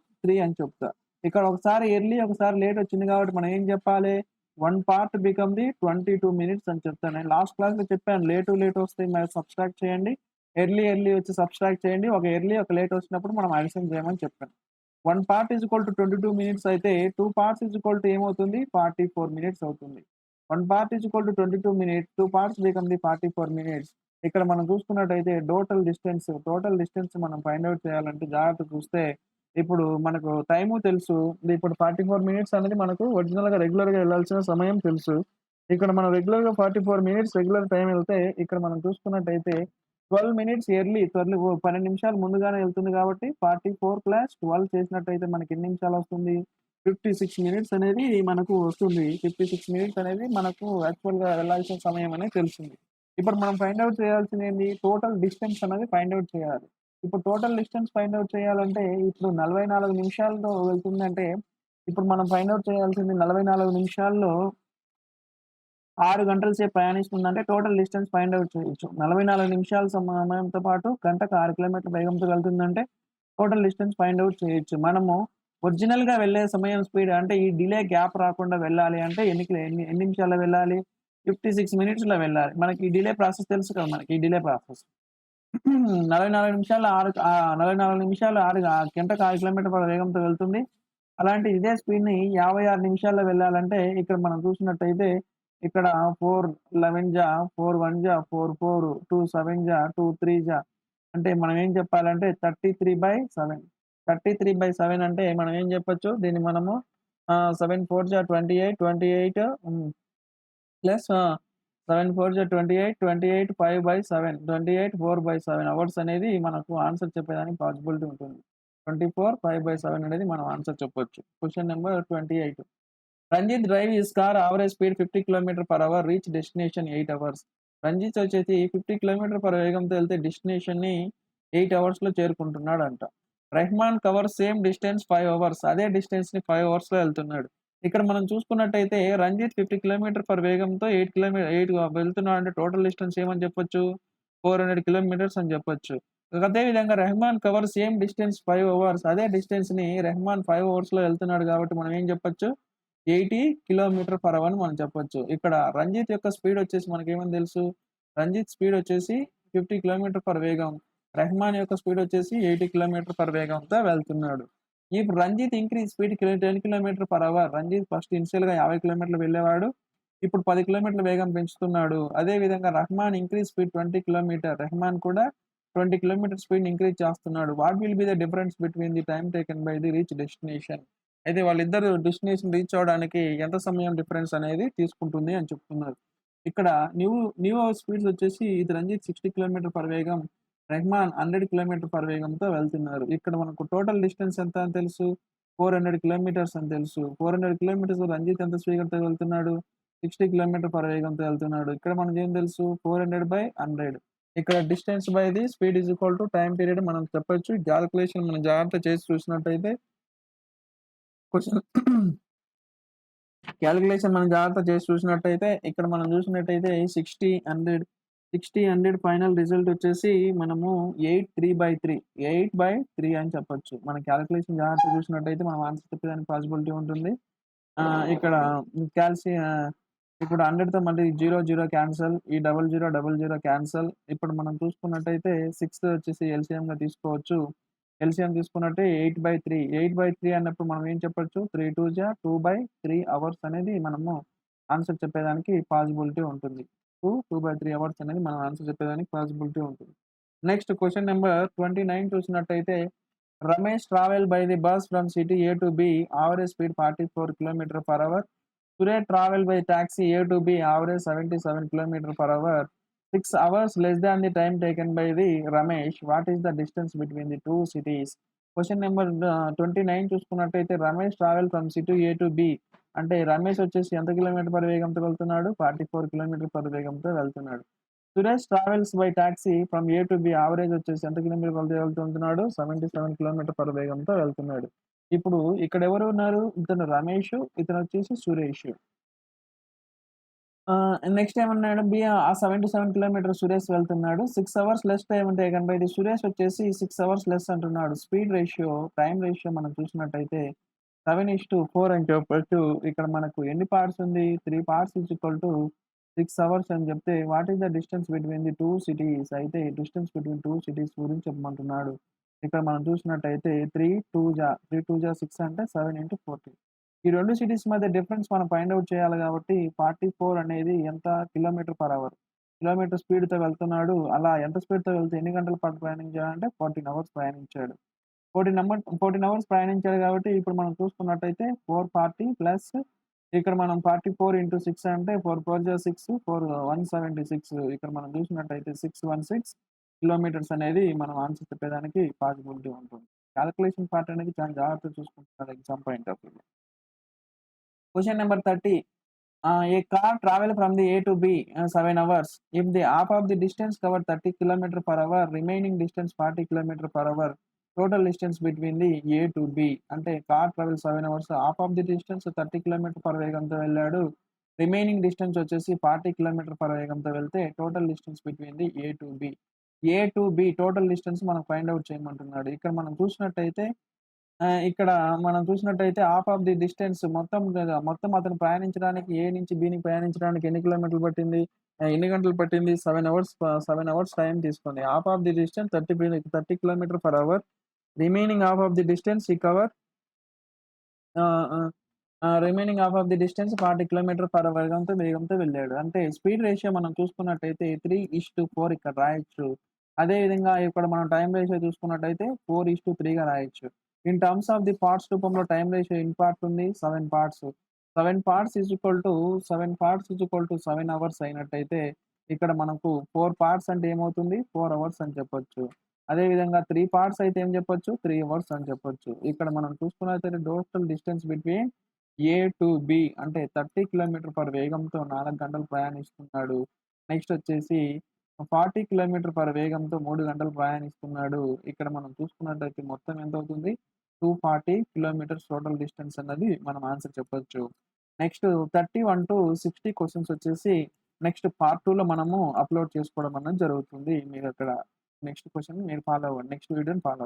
అని చెప్తా. ఇక్కడ ఒకసారి ఎర్లీ ఒకసారి లేట్ వచ్చింది కాబట్టి మనం ఏం చెప్పాలి? 1 పార్ట్ బికమ్ ది 22 మినిట్స్ అని చెప్తాను. నేను లాస్ట్ క్లాస్‌లో చెప్పాను. లేట్ వస్తే మరి సబ్‌స్ట్రాక్ట్ చేయండి. ఎర్లీ వచ్చి సబ్‌స్ట్రాక్ట్ చేయండి. ఒక ఎర్లీ, ఒక లేట్ వచ్చినప్పుడు మనం అడిషన్ చేయమని చెప్పాను. 1 part is equal to 22 minutes అయితే 2 పార్ట్స్ ఈజ్ ఈక్వల్ టు ఏమవుతుంది? 44 మినిట్స్ అవుతుంది. 1 part is equal to 22 minutes. 2 parts become the 44 minutes. ఇక్కడ మనం చూసుకున్నట్టయితే టోటల్ డిస్టెన్స్ మనం ఫైండ్ ఔట్ చేయాలంటే జాగ్రత్తగా చూస్తే ఇప్పుడు మనకు టైము తెలుసు. ఇప్పుడు 44 మినిట్స్ అనేది మనకు ఒరిజినల్‌గా రెగ్యులర్‌గా వెళ్ళాల్సిన సమయం తెలుసు. ఇక్కడ మనం రెగ్యులర్‌గా 44 మినిట్స్ రెగ్యులర్ టైమ్ వెళ్తే ఇక్కడ మనం చూసుకున్నట్టయితే 12 మినిట్స్ ఎర్లీ 12 నిమిషాలు ముందుగానే వెళ్తుంది కాబట్టి 44+12 చేసినట్టయితే మనకి ఎన్ని నిమిషాలొస్తుంది? 56 మినిట్స్ అనేది మనకు వస్తుంది. 56 మినిట్స్ అనేది మనకు యాక్చువల్‌గా వెళ్ళాల్సిన సమయం అనేది తెలిసింది. ఇప్పుడు మనం ఫైండ్ ఔట్ చేయాల్సిందేంది? టోటల్ డిస్టెన్స్ అనేది ఫైండ్ ఔట్ చేయాలి. ఇప్పుడు టోటల్ డిస్టెన్స్ ఫైండ్ ఔట్ చేయాలంటే ఇప్పుడు 44 నిమిషాలతో వెళ్తుందంటే ఇప్పుడు మనం ఫైండ్ ఔట్ చేయాల్సింది 44 నిమిషాల్లో 6 గంటల సేపు ప్రయాణిస్తుందంటే టోటల్ డిస్టెన్స్ ఫైండ్ ఔట్ చేయొచ్చు. 44 నిమిషాల సమయంతో పాటు గంటకు 6 కిలోమీటర్ల వేగంతో వెళ్తుందంటే టోటల్ డిస్టెన్స్ ఫైండ్ ఔట్ చేయొచ్చు. మనము ఒరిజినల్‌గా వెళ్ళే సమయం స్పీడ్ అంటే ఈ డిలే గ్యాప్ రాకుండా వెళ్ళాలి అంటే ఎన్ని నిమిషాల్లో వెళ్ళాలి? 56 మినిట్స్‌లో వెళ్ళాలి. మనకి ఈ డిలే ప్రాసెస్ తెలుసు కదా! మనకి ఈ డిలే ప్రాసెస్. 44 నిమిషాల్లో 44 నిమిషాలు గంటకు 6 కిలోమీటర్ల వేగంతో వెళ్తుంది. అలాంటి ఇదే స్పీడ్‌ని 56 నిమిషాల్లో వెళ్ళాలంటే ఇక్కడ మనం చూసినట్టయితే ఇక్కడ 4:11 జా, 4:1 జా, 4:4, 2:7 జా, 2:3 జా అంటే మనం ఏం చెప్పాలంటే 33/7. 33/7 అంటే మనం ఏం చెప్పొచ్చు? దీన్ని మనము 7 4 జా 28, 28 ప్లస్ 7 4 జా 28, 28 5/7, 28 4/7 అవర్స్ అనేది మనకు ఆన్సర్ చెప్పేదానికి పాసిబిలిటీ ఉంటుంది. 24 5/7 అనేది మనం ఆన్సర్ చెప్పొచ్చు. Question number 28. Ranjit drive his car average speed 50 kilometre per hour reach destination 8 hours. Ranjit వచ్చేసి 50 కిలోమీటర్ పర్ వేగంతో వెళ్తే డెస్టినేషన్‌ని 8 అవర్స్‌లో చేరుకుంటున్నాడంట. Rahman cover same distance 5 hours. అదే డిస్టెన్స్‌ని 5 అవర్స్‌లో వెళ్తున్నాడు. ఇక్కడ మనం చూసుకున్నట్టయితే రంజిత్ 50 కిలోమీటర్ పర్ వేగంతో 8 వెళ్తున్నాడంటే టోటల్ డిస్టెన్స్ ఏమని చెప్పొచ్చు? 400 కిలోమీటర్స్ అని చెప్పొచ్చు. అదే విధంగా Rahman cover same distance 5 hours. అదే డిస్టెన్స్‌ని రెహమాన్ 5 అవర్స్‌లో వెళ్తున్నాడు కాబట్టి మనం ఏం చెప్పొచ్చు? 80 కిలోమీటర్ పర్ అవర్ అని మనం చెప్పొచ్చు. ఇక్కడ రంజిత్ యొక్క స్పీడ్ వచ్చేసి మనకేమని తెలుసు? రంజిత్ స్పీడ్ వచ్చేసి 50 కిలోమీటర్ పర్ వేగం. రెహమాన్ యొక్క స్పీడ్ వచ్చేసి 80 కిలోమీటర్ పర్ వేగంతో వెళ్తున్నాడు. ఇప్పుడు Ranjit increase speed 10 kilometer per hour. Ranjit first ఇనిషియల్‌గా 50 కిలోమీటర్లు వెళ్ళేవాడు. ఇప్పుడు 10 కిలోమీటర్ల వేగం పెంచుతున్నాడు. అదే విధంగా Rahman increase speed 20 kilometer. Rahman కూడా 20 కిలోమీటర్ స్పీడ్‌ని ఇంక్రీజ్ చేస్తున్నాడు. What will be the difference between the time taken by the reach destination? అయితే వాళ్ళిద్దరూ డెస్టినేషన్ రీచ్ అవ్వడానికి ఎంత సమయం డిఫరెన్స్ అనేది తీసుకుంటుంది అని చెప్తున్నారు. ఇక్కడ న్యూ న్యూ స్పీడ్స్ వచ్చేసి ఇది రంజిత్ 60 కిలోమీటర్ పర్ వేగం, రెహమాన్ 100 కిలోమీటర్ పర్ వేగంతో వెళ్తున్నారు. ఇక్కడ మనకు టోటల్ డిస్టెన్స్ ఎంత అని తెలుసు? 400 కిలోమీటర్స్ అని తెలుసు. 400 కిలోమీటర్స్ రంజిత్ ఎంత స్పీడ్‌తో వెళ్తున్నాడు? 60 కిలోమీటర్ పర్ వేగంతో వెళ్తున్నాడు. ఇక్కడ మనకేం తెలుసు? 400/100. ఇక్కడ distance by the speed is equal to time period మనం చెప్పొచ్చు. కాలిక్యులేషన్ మనం జాగ్రత్తగా చేసి చూసినట్టయితే క్వెషన్ కాలిక్యులేషన్ మనం జాగ్రత్తగా చేసి చూసినట్టయితే ఇక్కడ మనం చూసినట్టయితే 60, 100 ఫైనల్ రిజల్ట్ వచ్చేసి మనము 8/3 8/3 అని చెప్పొచ్చు. మన కాలిక్యులేషన్ జాగ్రత్తగా చూసినట్టయితే మనం ఆన్సర్ చెప్పేదానికి పాసిబిలిటీ ఉంటుంది. ఇక్కడ ఇప్పుడు 100తో మళ్ళీ 0, 0 క్యాన్సల్. ఈ 00, 00 క్యాన్సల్. ఇప్పుడు మనం చూసుకున్నట్టయితే 6 వచ్చేసి ఎల్‌సీఎంగా తీసుకోవచ్చు. ఎల్‌సీఎం తీసుకున్నట్టే 8/3. 8/3 అన్నప్పుడు మనం ఏం చెప్పొచ్చు? 3 2 జా 2/3 అవర్స్ అనేది మనము ఆన్సర్ చెప్పేదానికి పాసిబిలిటీ ఉంటుంది. 2/3 అవర్స్ అనేది మనం ఆన్సర్ చెప్పేదానికి పాసిబిలిటీ ఉంటుంది. నెక్స్ట్ క్వెషన్ నంబర్ 29 చూసినట్టయితే Ramesh travel by the bus from city A to B average speed 44 kilometer per hour. Suresh travel by taxi A to B average 77 km per hour. 6 hours less than the time taken by the Ramesh. What is the distance between the two cities? Question number 29 చూసుకున్నట్టయితే Ramesh travel from city A to B అంటే రమేష్ వచ్చేసి ఎంత kilometre per వేగంతో వెళ్తున్నాడు? 44 kilometer per వేగంతో వెళ్తున్నాడు. Suresh travels by taxi from A to B average వచ్చేసి ఎంత కిలోమీటర్ పర్ వెళ్తున్నాడు? 77 కిలోమీటర్ పర్ వేగంతో వెళ్తున్నాడు. ఇప్పుడు ఇక్కడ ఎవరు ఉన్నారు? ఇతను రమేష్, ఇతను వచ్చేసి సురేష్. నెక్స్ట్ ఏమన్నాడు? ఆ 77 కిలోమీటర్ సురేష్ వెళ్తున్నాడు. 6 hours less time taken by the Suresh వచ్చేసి 6 అవర్స్ లెస్ అంటున్నాడు. స్పీడ్ రేషియో, టైమ్ రేషియో మనం చూసినట్టయితే 7:4 అని చెప్పొచ్చు. ఇక్కడ మనకు ఎన్ని పార్ట్స్ ఉంది? 3 parts is equal to 6 hours అని చెప్తే what is the distance between the 2 cities? అయితే డిస్టెన్స్ బిట్వీన్ 2 సిటీస్ గురించి చెప్పమంటున్నాడు. ఇక్కడ మనం చూసినట్టయితే 3 2 జా 6 అంటే 7 × 14. ఈ 2 సిటీస్ మధ్య డిఫరెన్స్ మనం ఫైండ్ ఔట్ చేయాలి కాబట్టి 44 అనేది ఎంత కిలోమీటర్ పర్ అవర్. కిలోమీటర్ స్పీడ్‌తో వెళ్తున్నాడు. అలా ఎంత స్పీడ్‌తో వెళ్తే ఎన్ని గంటల పాటు ప్రయాణించాడంటే 14 అవర్స్ ప్రయాణించాడు. 14 అవర్స్ ప్రయాణించాడు కాబట్టి ఇప్పుడు మనం చూసుకున్నట్టయితే 440 ప్లస్ ఇక్కడ మనం 44 × 6 అంటే 4 4 జా 6 4 176 ఇక్కడ మనం చూసినట్టయితే 616 కిలోమీటర్స్ అనేది మనం ఆన్సర్ చెప్పేదానికి పాసిబిలిటీ ఉంటుంది. కాలిక్యులేషన్ పార్ట్ అనేది చాలా జాగ్రత్తగా చూసుకుంటున్నారు ఎగ్జామ్ పాయింట్ ఆఫ్ వ్యూలో. Question number 30. A car travel from the A to B 7 hours. If the half of the distance covered 30 km per hour, remaining distance 40 km per hour. Total distance between the A to B. అంటే car travel 7 hours. Half of the distance 30 km per వేగంతో వెళ్ళాడు. Remaining distance వచ్చేసి 40 km per వేగంతో వెళ్తే total distance between the A to B. A to B total distance మనం find out చేయమంటున్నాడు. ఇక్కడ మనం చూసినట్టయితే ఇక్కడ మనం చూసినట్టయితే హాఫ్ ఆఫ్ ది డిస్టెన్స్ మొత్తం అతను ప్రయాణించడానికి ఏ నుంచి బి‌నికి ప్రయాణించడానికి ఎన్ని కిలోమీటర్లు పట్టింది? ఎన్ని గంటలు పట్టింది? 7 అవర్స్ టైమ్ తీసుకుంది. Half of the distance 30 kilometer per hour. Remaining half of the distance he cover remaining half of the distance 40 kilometer per వేగంతో వెళ్ళాడు. అంటే స్పీడ్ రేషియో మనం చూసుకున్నట్టయితే 3:4 ఇక్కడ రాయొచ్చు. అదే విధంగా ఇక్కడ మనం టైమ్ రేషియో చూసుకున్నట్టయితే 4:3గా రాయొచ్చు. In terms of the parts రూపంలో టైమ్ రేషియో ఎన్ని పార్ట్స్ ఉంది? 7 parts. 7 parts is equal to 7 hours అయినట్టయితే ఇక్కడ మనకు 4 పార్ట్స్ అంటే ఏమవుతుంది? 4 అవర్స్ అని చెప్పొచ్చు. అదే విధంగా 3 పార్ట్స్ అయితే ఏం చెప్పొచ్చు? 3 అవర్స్ అని చెప్పొచ్చు. ఇక్కడ మనం చూసుకున్నట్టయితే total distance between A to B అంటే 30 కిలోమీటర్ పర్ వేగంతో 4 గంటలు ప్రయాణిస్తున్నాడు. నెక్స్ట్ వచ్చేసి 40 కిలోమీటర్ పర్ వేగంతో 3 గంటలు ప్రయాణిస్తున్నాడు. ఇక్కడ మనం చూసుకున్నట్టయితే మొత్తం ఎంతవుతుంది? 240 కిలోమీటర్స్ టోటల్ డిస్టెన్స్ అన్నది మనం ఆన్సర్ చెప్పొచ్చు. నెక్స్ట్ 31-60 క్వెషన్స్ వచ్చేసి నెక్స్ట్ పార్ట్ 2లో మనము అప్‌లోడ్ చేసుకోవడం అన్నది జరుగుతుంది. మీరక్కడ నెక్స్ట్ క్వెషన్ మీరు ఫాలో అవ్వండి. నెక్స్ట్ వీడియోని ఫాలో